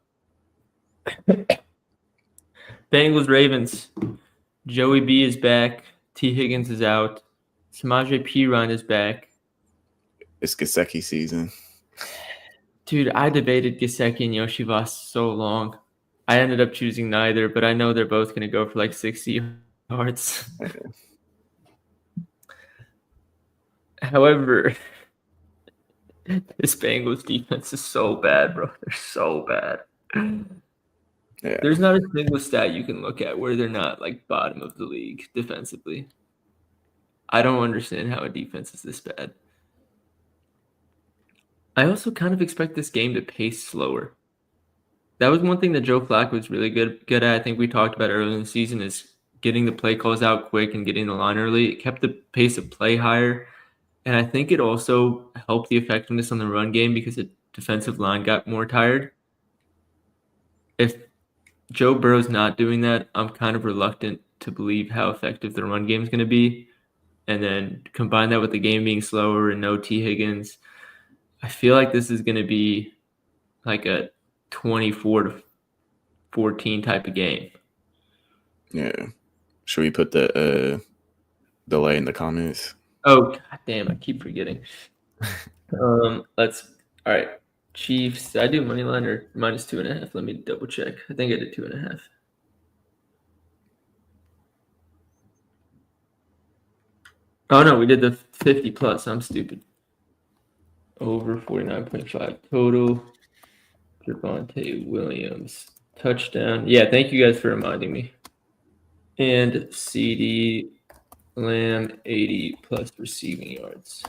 Ravens. Joey B is back. T. Higgins is out. Samaje Perine is back. It's Gesicki season. Dude, I debated Gesicki and Yoshivas so long. I ended up choosing neither, but I know they're both going to go for like 60 yards. However, this Bengals defense is so bad, bro. They're so bad. Yeah. There's not a single stat you can look at where they're not like bottom of the league defensively. I don't understand how a defense is this bad. I also kind of expect this game to pace slower. That was one thing that Joe Flacco was really good at. I think we talked about earlier in the season is getting the play calls out quick and getting the line early. It kept the pace of play higher. And I think it also helped the effectiveness on the run game because the defensive line got more tired. If Joe Burrow's not doing that, I'm kind of reluctant to believe how effective the run game is going to be. And then combine that with the game being slower and no T. Higgins, I feel like this is going to be like a 24-14 type of game. Yeah. Should we put the delay in the comments? Oh, god damn, I keep forgetting. All right. Chiefs, did I do money line or -2.5? Let me double check. I think I did 2.5. Oh no, we did the 50 plus. I'm stupid. Over 49.5 total. Javonte Williams touchdown. Yeah, thank you guys for reminding me. And CD Lamb 80 plus receiving yards.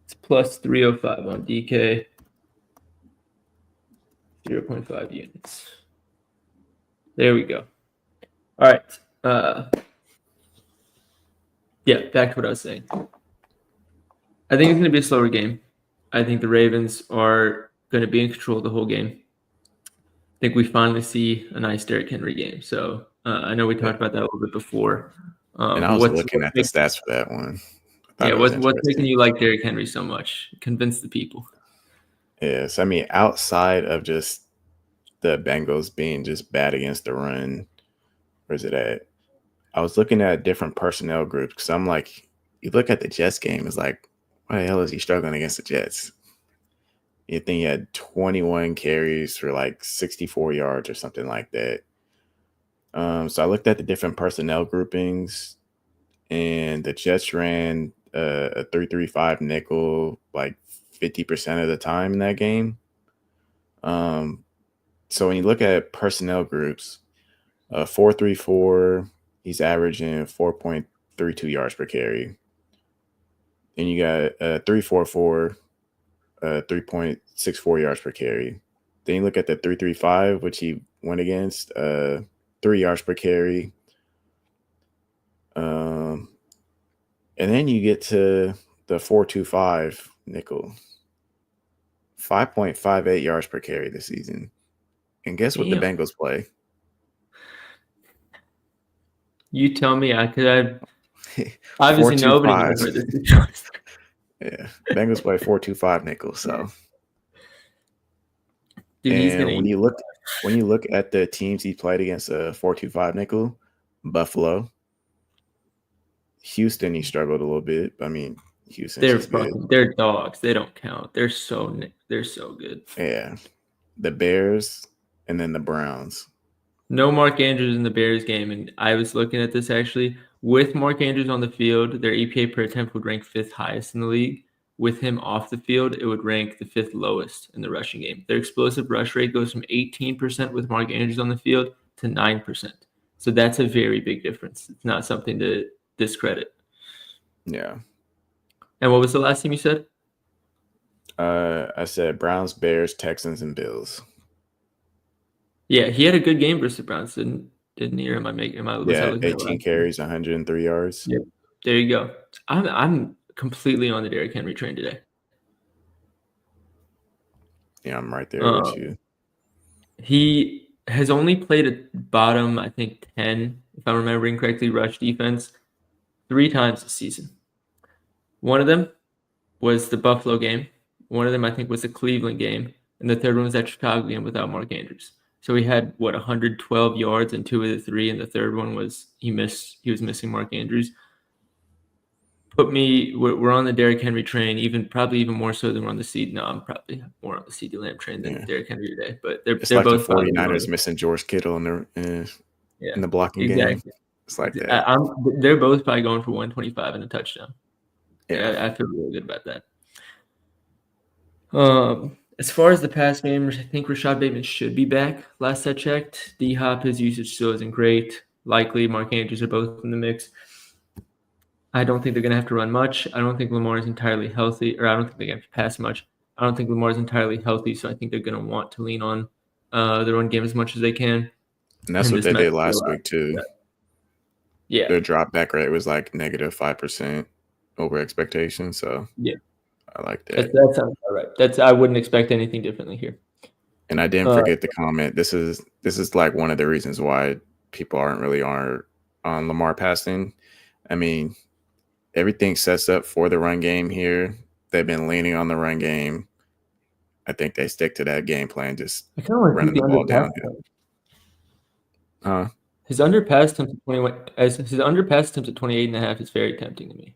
It's plus 305 on DK. 0.5 units. There we go. All right. Yeah, back to what I was saying. I think it's going to be a slower game. I think the Ravens are going to be in control the whole game. I think we finally see a nice Derrick Henry game. So I know we talked about that a little bit before. And I was looking at the stats for that one. Yeah, what's making you like Derrick Henry so much? Convince the people. Yes, I mean, outside of just the Bengals being just bad against the run, where's it at? I was looking at different personnel groups because I'm like, you look at the Jets game, it's like, why the hell is he struggling against the Jets? You think he had 21 carries for like 64 yards or something like that. So I looked at the different personnel groupings, and the Jets ran a 3-3-5 nickel like 50% of the time in that game. So when you look at personnel groups, 4-3-4, he's averaging 4.32 yards per carry. Then you got 3-4-4, 3.64 yards per carry. Then you look at the 3-3-5, which he went against, 3 yards per carry. And then you get to the 4-2-5 nickel, 5.58 yards per carry this season. And guess what the Bengals play? You tell me. Obviously nobody knows where this is going. Yeah, Bengals play 4-2-5 nickel. So, dude, and when you look at the teams he played against a 4-2-5 nickel, Buffalo, Houston, he struggled a little bit. I mean, Houston, they're dogs. They don't count. They're so good. Yeah, the Bears and then the Browns. No Mark Andrews in the Bears game, and I was looking at this actually. With Mark Andrews on the field, their EPA per attempt would rank 5th highest in the league. With him off the field, it would rank the 5th lowest in the rushing game. Their explosive rush rate goes from 18% with Mark Andrews on the field to 9%. So that's a very big difference. It's not something to discredit. Yeah. And what was the last team you said? I said Browns, Bears, Texans, and Bills. Yeah, he had a good game versus the Browns, didn't he? Or am I 18 carries, 103 yards. Yep. There you go. I'm completely on the Derrick Henry train today. Yeah, I'm right there with you. He has only played at bottom, I think, 10, if I'm remembering correctly, rush defense 3 times this season. One of them was the Buffalo game. One of them, I think, was the Cleveland game. And the third one was that Chicago game without Mark Andrews. So he had, 112 yards in 2 of the 3, and the third one was he was missing Mark Andrews. We're on the Derrick Henry train, probably even more so than we're on the CD. No, I'm probably more on the CD Lamb train than Derrick Henry today. But they're like both the 49ers missing George Kittle in the blocking game. It's like that. They're both probably going for 125 and a touchdown. Yeah, I feel really good about that. As far as the pass game, I think Rashad Bateman should be back. Last I checked, D-Hop, his usage still isn't great. Likely, Mark Andrews are both in the mix. I don't think they're going to have to run much. I don't think Lamar is entirely healthy, or I don't think they're going to have to pass much. I don't think Lamar is entirely healthy, so I think they're going to want to lean on the run game as much as they can. And that's what they did last week, too. Yeah. Their drop back rate was like negative 5% over expectation. So, yeah, I like that. That sounds all right. I wouldn't expect anything differently here. And I didn't forget to comment. This is like one of the reasons why people aren't really on Lamar passing. I mean, everything sets up for the run game here. They've been leaning on the run game. I think they stick to that game plan, just running the ball downhill. His underpass attempt at 21 as his underpass attempt at 28.5 is very tempting to me.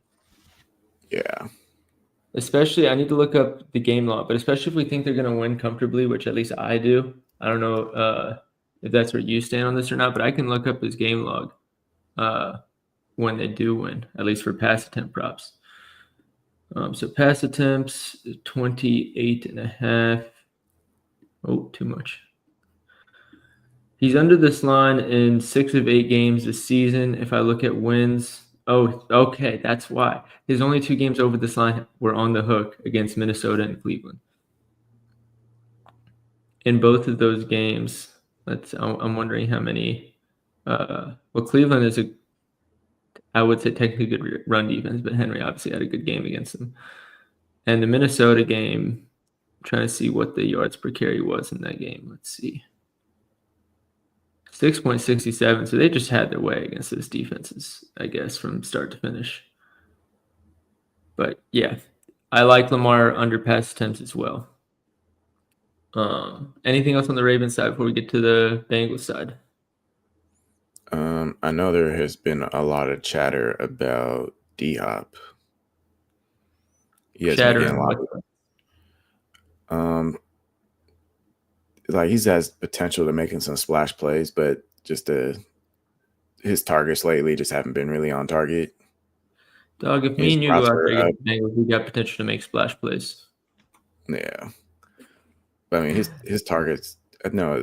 Yeah. Especially, I need to look up the game log, but especially if we think they're going to win comfortably, which at least I do. I don't know if that's where you stand on this or not, but I can look up his game log when they do win, at least for pass attempt props. So pass attempts, 28.5. Oh, too much. He's under this line in 6 of 8 games this season. If I look at wins, oh, okay, that's why. His only 2 games over this line were on the hook against Minnesota and Cleveland. In both of those games, I'm wondering how many. Cleveland is I would say technically good run defense, but Henry obviously had a good game against them. And the Minnesota game, I'm trying to see what the yards per carry was in that game. Let's see. 6.67. So they just had their way against those defenses, I guess, from start to finish. But yeah, I like Lamar under pass attempts as well. Anything else on the Ravens side before we get to the Bengals side? I know there has been a lot of chatter about D-Hop. Chatter. Like he's has potential to making some splash plays, but just his targets lately just haven't been really on target. Dog, if me and you go out there against the Bengals, we got potential to make splash plays. Yeah, but I mean his targets. No,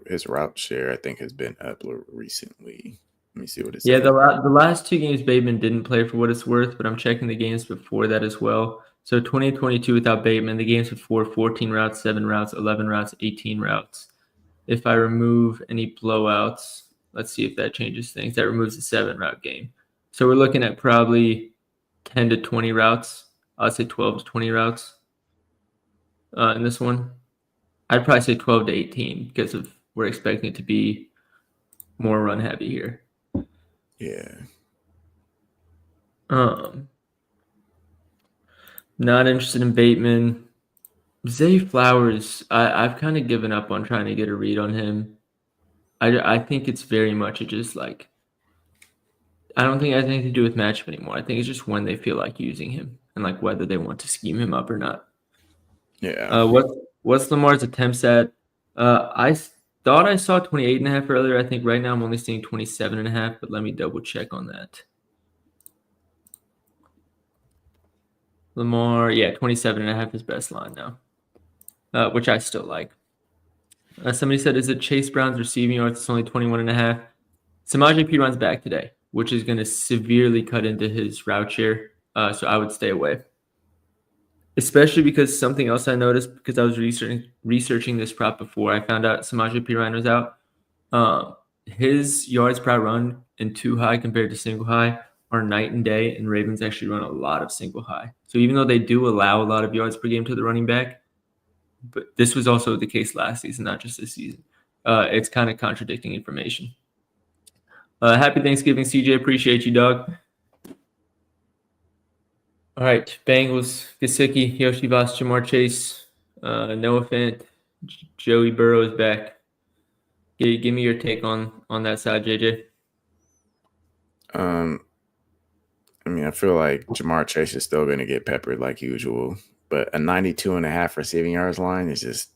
his route share I think has been up recently. Let me see what it says. Yeah, the last 2 games Bateman didn't play for what it's worth, but I'm checking the games before that as well. So 2022 without Bateman, the games before 14 routes, 7 routes, 11 routes, 18 routes. If I remove any blowouts, let's see if that changes things. That removes the 7 route game. So we're looking at probably 10 to 20 routes. I'd say 12 to 20 routes in this one. I'd probably say 12 to 18 because we're expecting it to be more run heavy here. Yeah. Not interested in Bateman. Zay Flowers, I've kind of given up on trying to get a read on him. I think it's very much just like, I don't think it has anything to do with matchup anymore. I think it's just when they feel like using him and like whether they want to scheme him up or not. Yeah. What's Lamar's attempts at? I thought I saw 28.5 earlier. I think right now I'm only seeing 27.5, but let me double check on that. Lamar, 27.5 is best line now, which I still like. Somebody said, is it Chase Brown's receiving yards? It's only 21.5. Samaje Perine back today, which is going to severely cut into his route share. So I would stay away. Especially because something else I noticed, because I was researching this prop before I found out Samaje Perine was out. His yards per run in 2 high compared to single high are night and day, and Ravens actually run a lot of single high. So even though they do allow a lot of yards per game to the running back, but this was also the case last season, not just this season. It's kind of contradicting information. Happy Thanksgiving, CJ. Appreciate you, dog. All right, Bengals, Gesicki, Yoshi Voss, Jamar Chase, Noah Fant, Joey Burrow is back. Give me your take on that side, JJ. I mean, I feel like Jamar Chase is still going to get peppered like usual, but a 92.5 receiving yards line is just,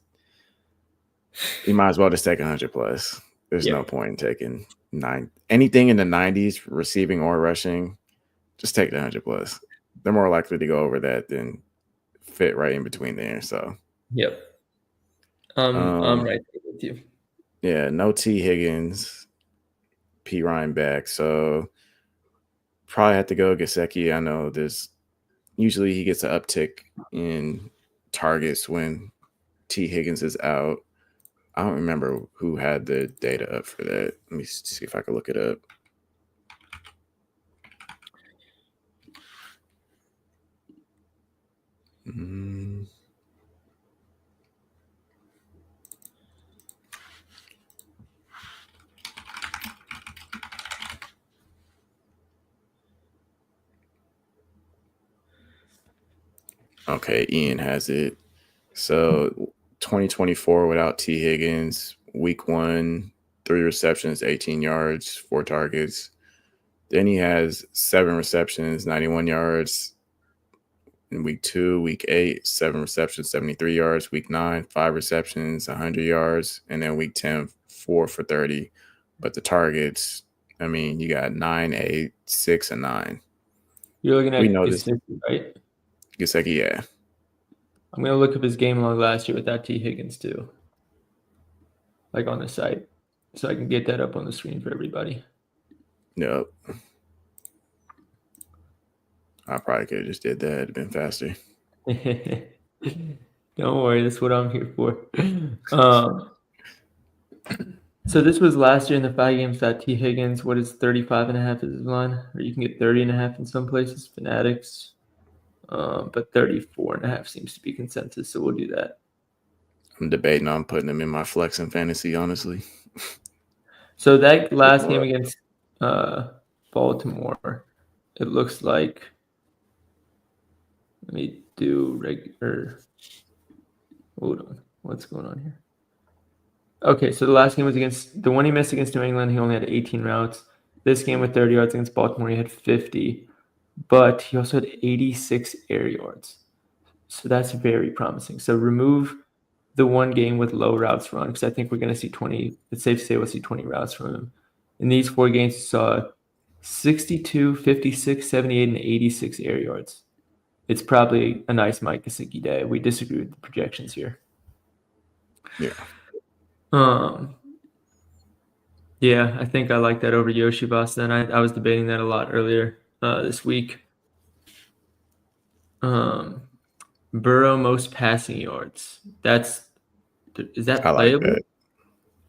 you might as well just take 100 plus. There's no point in taking anything in the 90s, receiving or rushing. Just take the 100 plus. They're more likely to go over that than fit right in between there. So, yep. I'm right there with you. Yeah, no T. Higgins, P. Ryan back. So probably have to go Gesicki. I know there's usually he gets an uptick in targets when T. Higgins is out. I don't remember who had the data up for that. Let me see if I can look it up. Okay, Ian has it. So 2024 without T. Higgins, week 1, 3 receptions, 18 yards, 4 targets. Then he has 7 receptions, 91 yards. In week 2, week 8, 7 receptions, 73 yards. Week 9, 5 receptions, 100 yards. And then week 10, 4 for 30. But the targets, I mean, you got 9, 8, 6, and 9. You're looking at We know this. Gesicki, right? Gesicki, yeah. I'm going to look up his game log last year without T. Higgins too, like on the site, so I can get that up on the screen for everybody. Yep. I probably could have just did that. It'd been faster. Don't worry, that's what I'm here for. So this was last year in the 5 games that T. Higgins, what is 35.5 is his line? Or you can get 30.5 in some places, Fanatics. But 34.5 seems to be consensus, so we'll do that. I'm debating on putting him in my flex and fantasy, honestly. So that last game against Baltimore, it looks like, let me do regular. Hold on, what's going on here? Okay, so the last game was against the one he missed against New England. He only had 18 routes. This game with 30 yards against Baltimore, he had 50, but he also had 86 air yards. So that's very promising. So remove the one game with low routes run, because I think we're going to see 20. It's safe to say we'll see 20 routes from him. In these 4 games, you saw 62, 56, 78, and 86 air yards. It's probably a nice Mike Gesicki day. We disagree with the projections here. Yeah. Yeah, I think I like that over Yoshi Boston. I was debating that a lot earlier this week. Burrow most passing yards. Is that playable? Like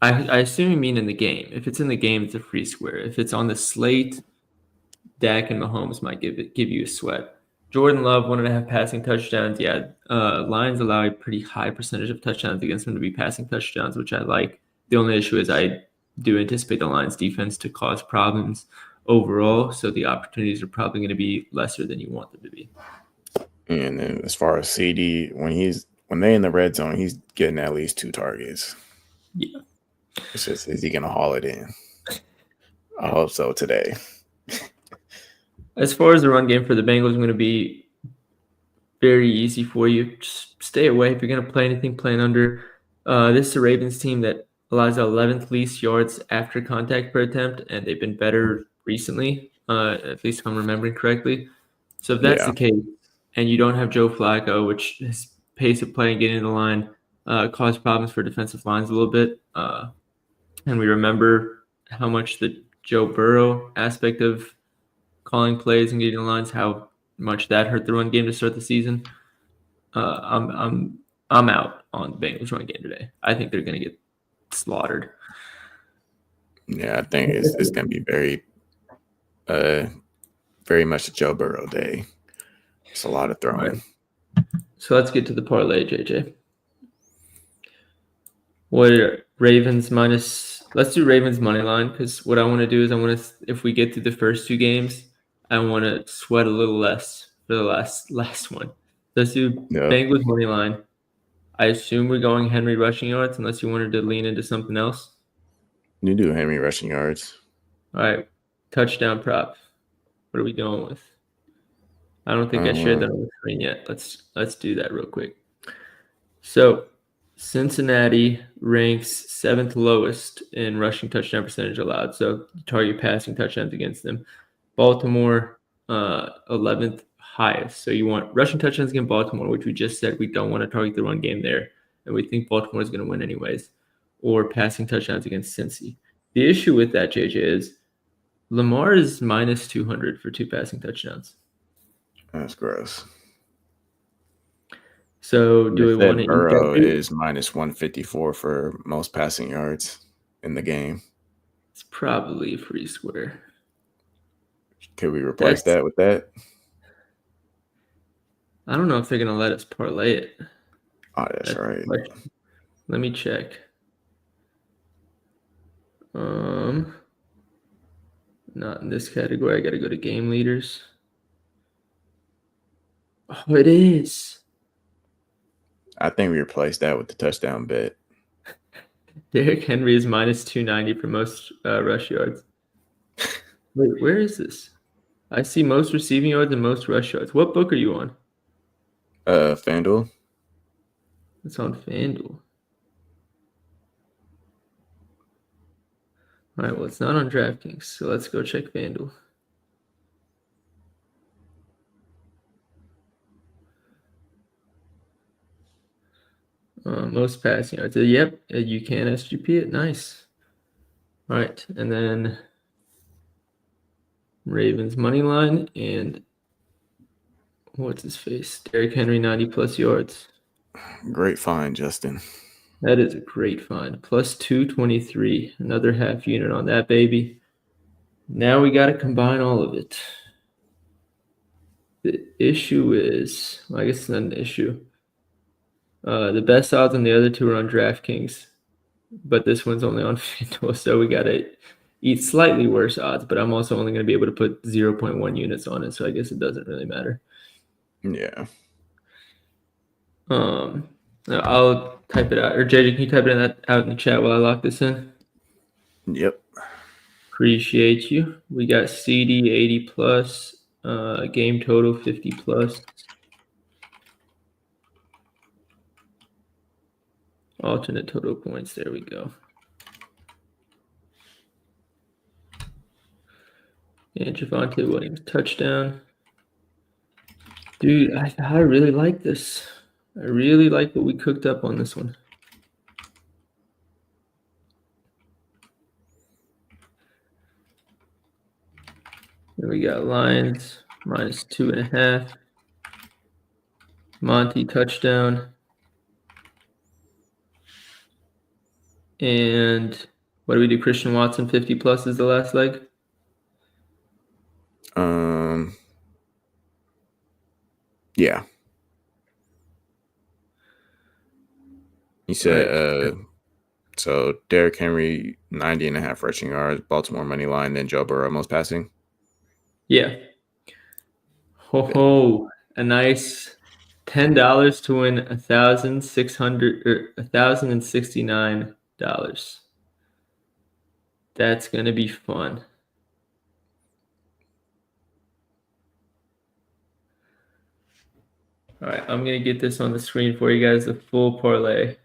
that. I assume you mean in the game. If it's in the game, it's a free square. If it's on the slate, Dak and Mahomes might give you a sweat. Jordan Love, 1.5 passing touchdowns. Yeah, Lions allow a pretty high percentage of touchdowns against them to be passing touchdowns, which I like. The only issue is I do anticipate the Lions defense to cause problems overall, so the opportunities are probably going to be lesser than you want them to be. And then as far as CD, when they're in the red zone, he's getting at least 2 targets. Yeah. It's just, is he going to haul it in? I hope so today. As far as the run game for the Bengals, I'm going to be very easy for you. Just stay away. If you're going to play anything, playing under. This is a Ravens team that allows the 11th least yards after contact per attempt, and they've been better recently, at least if I'm remembering correctly. So if that's the case, and you don't have Joe Flacco, which his pace of play and getting in the line caused problems for defensive lines a little bit, and we remember how much the Joe Burrow aspect of calling plays and getting the lines, how much that hurt the run game to start the season. I'm out on the Bengals run game today. I think they're going to get slaughtered. Yeah, I think it's going to be very much a Joe Burrow day. It's a lot of throwing. Right. So let's get to the parlay, JJ. What are Ravens minus? Let's do Ravens money line, because what I want to do is if we get through the first 2 games, I want to sweat a little less for the last one. Let's do Bengals money line. I assume we're going Henry rushing yards, unless you wanted to lean into something else. You do Henry rushing yards. All right, touchdown prop. What are we going with? I don't think I shared that on the screen yet. Let's do that real quick. So Cincinnati ranks 7th lowest in rushing touchdown percentage allowed. So target passing touchdowns against them. Baltimore, 11th highest. So you want rushing touchdowns against Baltimore, which we just said we don't want to target the run game there. and we think Baltimore is going to win anyways, or passing touchdowns against Cincy. The issue with that, JJ, is Lamar is minus 200 for 2 passing touchdowns. That's gross. So do we want to eat Burrow that? is minus 154 for most passing yards in the game. It's probably a free square. Could we replace that with that? I don't know if they're going to let us parlay it. Oh, that's right. Let me check. Not in this category. I got to go to game leaders. Oh, it is. I think we replaced that with the touchdown bet. Derrick Henry is minus 290 for most rush yards. Wait, where is this? I see most receiving yards and most rush yards. What book are you on? FanDuel. It's on FanDuel. All right, well, it's not on DraftKings, so let's go check FanDuel. Most passing yards. Yep, you can SGP it. Nice. All right, and then Ravens money line and what's his face? Derrick Henry 90+ yards. Great find, Justin. That is a great find. Plus 223. Another half unit on that baby. Now we got to combine all of it. The issue is, well, I guess it's not an issue. The best odds on the other two are on DraftKings, but this one's only on FanDuel, so we got to eat slightly worse odds, but I'm also only going to be able to put 0.1 units on it, so I guess it doesn't really matter. Yeah. I'll type it out. Or JJ, can you type it out in the chat while I lock this in? Yep. Appreciate you. We got CD 80+, game total 50+. Alternate total points. There we go. And Javonte Williams touchdown. Dude, I really like this. I really like what we cooked up on this one. Then we got Lions minus 2.5. Monty touchdown. And what do we do? Christian Watson 50+ is the last leg. Yeah. You said so Derrick Henry 90.5 rushing yards, Baltimore money line, then Joe Burrow most passing. Yeah. Ho, a nice $10 to win $1,069. That's gonna be fun. All right, I'm gonna get this on the screen for you guys, the full parlay.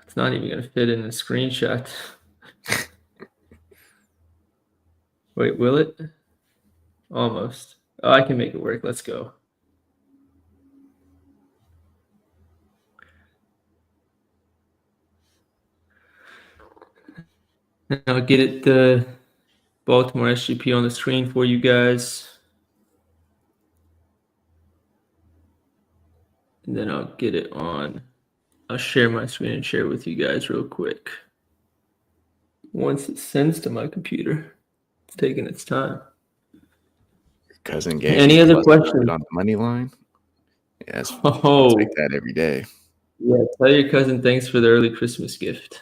It's not even gonna fit in the screenshot. Wait, will it? Almost. Oh, I can make it work. Let's go. And I'll get it the Baltimore SGP on the screen for you guys. And then I'll get it on. I'll share my screen and share it with you guys real quick. Once it sends to my computer, it's taking its time. Cousin game. Any other questions on the money line? Yes. I'll take that every day. Yeah, tell your cousin thanks for the early Christmas gift.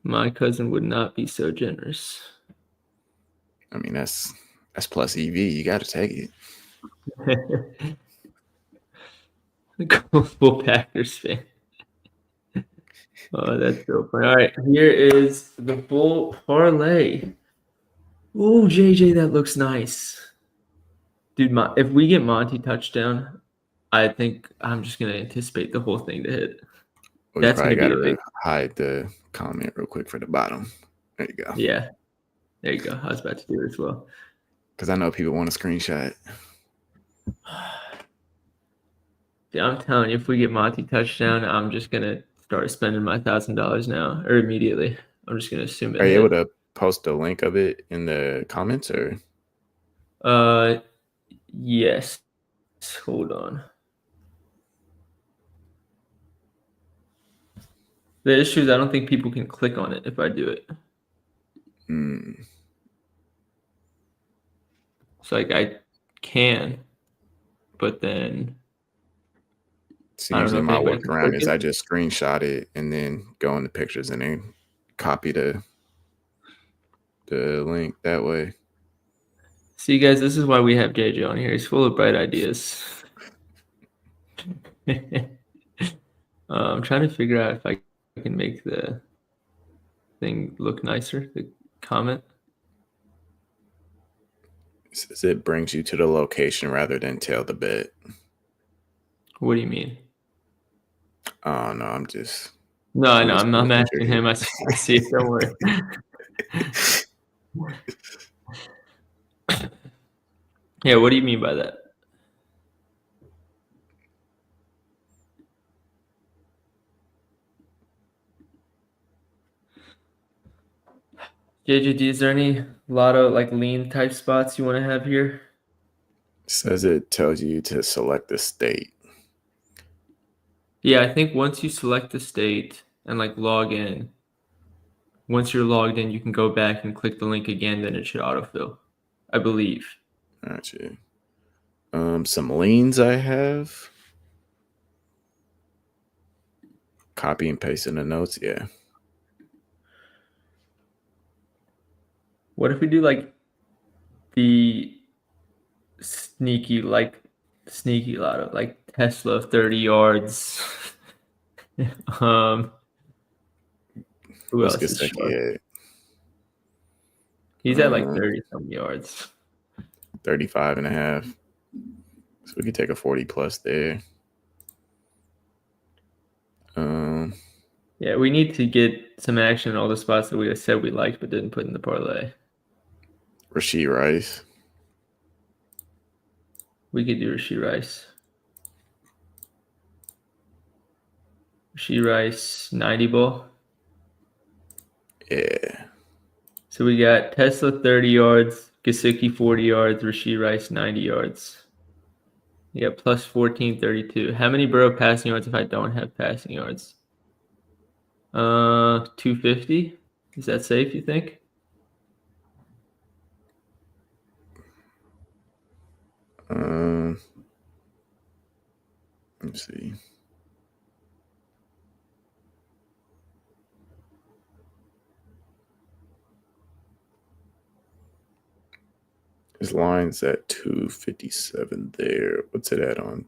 My cousin would not be so generous. I mean, that's plus EV. You got to take it. Full Packers fan. Oh, that's so funny. All right, here is the full parlay. Oh, JJ, that looks nice. Dude, if we get Monty touchdown, I think I'm just going to anticipate the whole thing to hit. That's going to be a big... hide the comment real quick for the bottom. There you go. Yeah, there you go. I was about to do it as well. Because I know people want a screenshot. Yeah, I'm telling you, if we get Monty touchdown, I'm just gonna start spending my $1,000 now or immediately. I'm just gonna assume it. Are you able to post a link of it in the comments or? Yes. Hold on. The issue is I don't think people can click on it if I do it. So like I can, but then So I don't know usually if my anybody can workaround click is it. I just screenshot it and then go in the pictures and then copy the link that way. See, guys, this is why we have JJ on here. He's full of bright ideas. I'm trying to figure out if I can make the thing look nicer, the comment. It says it brings you to the location rather than tell the bet. What do you mean? Oh, no, I'm just. No, I know. just I'm making asking sure him. I see it. Don't worry. Yeah, what do you mean by that? JJD, is there any lotto like lean type spots you want to have here? It says it tells you to select the state. Yeah, I think once you select the state and like log in, once you're logged in, you can go back and click the link again, then it should autofill, I believe. Gotcha. Some leans I have. Copy and paste in the notes, yeah. What if we do like the sneaky lotto, like Tesla 30 yards? Who What's else is sharp? Gesicki at? He's at like 30 some yards. 35 and a half. So we could take a 40 plus there. Yeah, we need to get some action in all the spots that we said we liked but didn't put in the parlay. Rashee Rice. We could do Rashee Rice. Rashee Rice, 90 ball. Yeah. So we got Tesla 30 yards, Gesicki 40 yards, Rashee Rice 90 yards. You got plus 1432. How many Burrow passing yards if I don't have passing yards? 250. Is that safe, you think? Let's see. His line's at 257 there. What's it at on?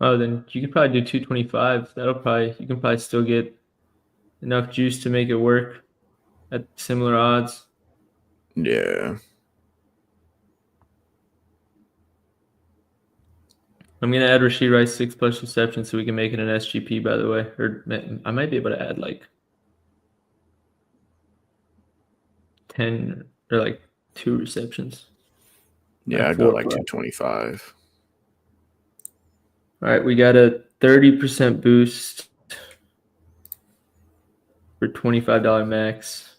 Oh, then you could probably do 225. You can probably still get enough juice to make it work at similar odds. Yeah. I'm gonna add Rashee Rice 6+ receptions so we can make it an SGP, by the way. Or I might be able to add like 10 or like 2 receptions. Yeah, I go like 225. All right, we got a 30% boost for $25 max.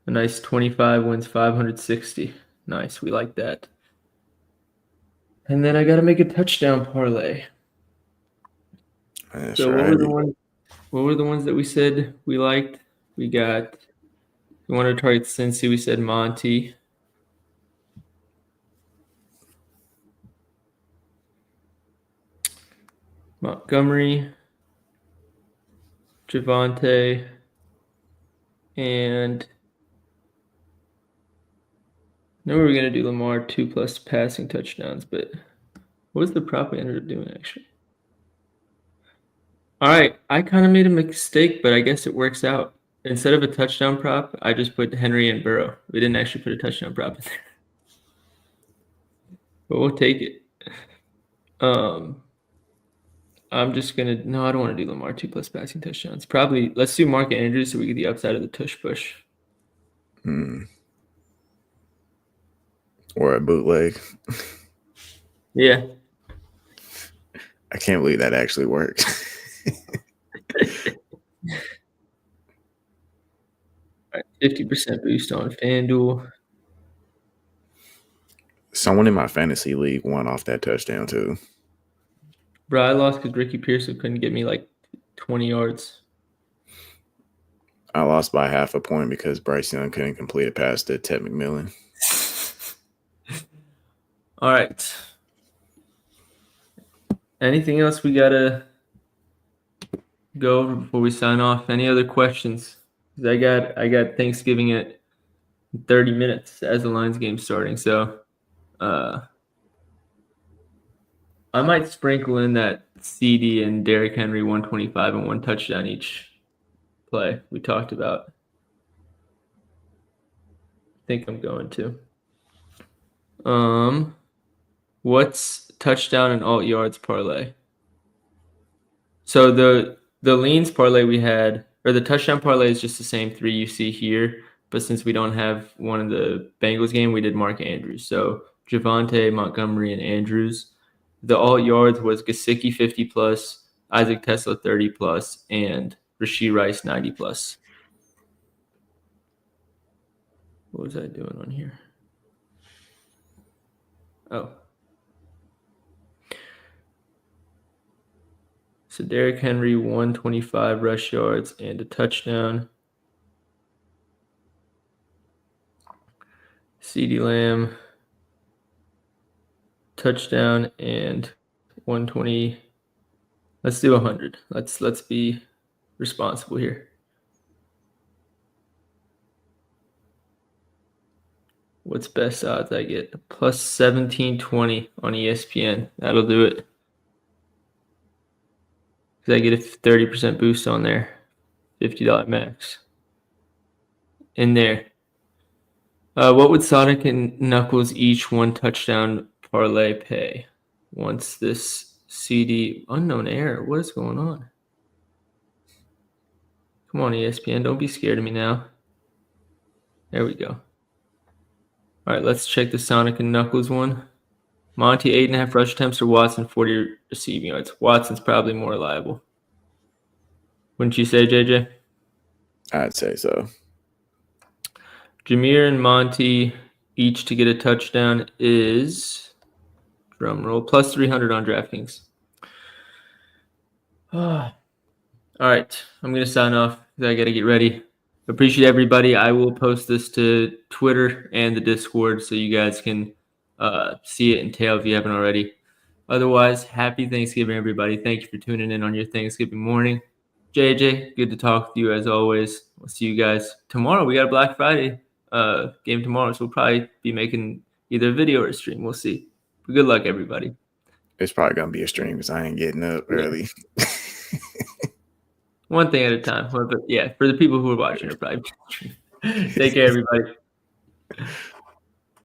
A nice 25 wins 560. Nice, we like that. And then I got to make a touchdown parlay. That's so right. what were the ones that we said we liked? We wanted to target Cincy. We said Monty. Montgomery, Javonte, and now we're going to do Lamar 2+ passing touchdowns, but what was the prop we ended up doing actually? All right, I kind of made a mistake, but I guess it works out. Instead of a touchdown prop, I just put Henry and Burrow. We didn't actually put a touchdown prop in there. But we'll take it. I'm just gonna no, I don't want to do Lamar 2+ passing touchdowns. Probably let's do Mark Andrews so we get the upside of the tush push. Or a bootleg. Yeah. I can't believe that actually worked. 50% boost on FanDuel. Someone in my fantasy league won off that touchdown too. Bro, I lost because Ricky Pearson couldn't get me like 20 yards. I lost by half a point because Bryce Young couldn't complete a pass to Ted McMillan. All right. Anything else we gotta go over before we sign off? Any other questions? 'Cause I got Thanksgiving at 30 minutes as the Lions game starting, so I might sprinkle in that CD and Derrick Henry 125 and 1 touchdown each play we talked about. I think I'm going to. What's touchdown and alt yards parlay? So the leans parlay we had, or the touchdown parlay is just the same 3 you see here, but since we don't have one in the Bengals game, we did Mark Andrews. So Javonte, Montgomery, and Andrews. The alt yards was Gesicki 50+, Isaac Tesla 30+, and Rashee Rice 90+. What was I doing on here? Oh. So Derrick Henry 125 rush yards and a touchdown. CeeDee Lamb touchdown and 120. Let's do 100. Let's be responsible here. What's best odds I get? Plus 1720 on ESPN. That'll do it. Because I get a 30% boost on there. $50 max. In there. What would Sonic and Knuckles each 1 touchdown parlay pay once this CD unknown error? What is going on? Come on, ESPN. Don't be scared of me now. There we go. All right, let's check the Sonic and Knuckles one. Monty, 8.5 rush attempts, or Watson, 40 receiving yards. Watson's probably more reliable. Wouldn't you say, JJ? I'd say so. Jameer and Monty each to get a touchdown is, drum roll, plus 300 on DraftKings. All right, I'm going to sign off because I got to get ready. Appreciate everybody. I will post this to Twitter and the Discord so you guys can see it and tail if you haven't already. Otherwise, happy Thanksgiving, everybody. Thank you for tuning in on your Thanksgiving morning. JJ, good to talk with you as always. We'll see you guys tomorrow. We got a Black Friday game tomorrow, so we'll probably be making either a video or a stream. We'll see. But good luck, everybody. It's probably going to be a stream because I ain't getting up early. One thing at a time. But yeah, for the people who are watching, it'll probably be a stream. Take care, everybody.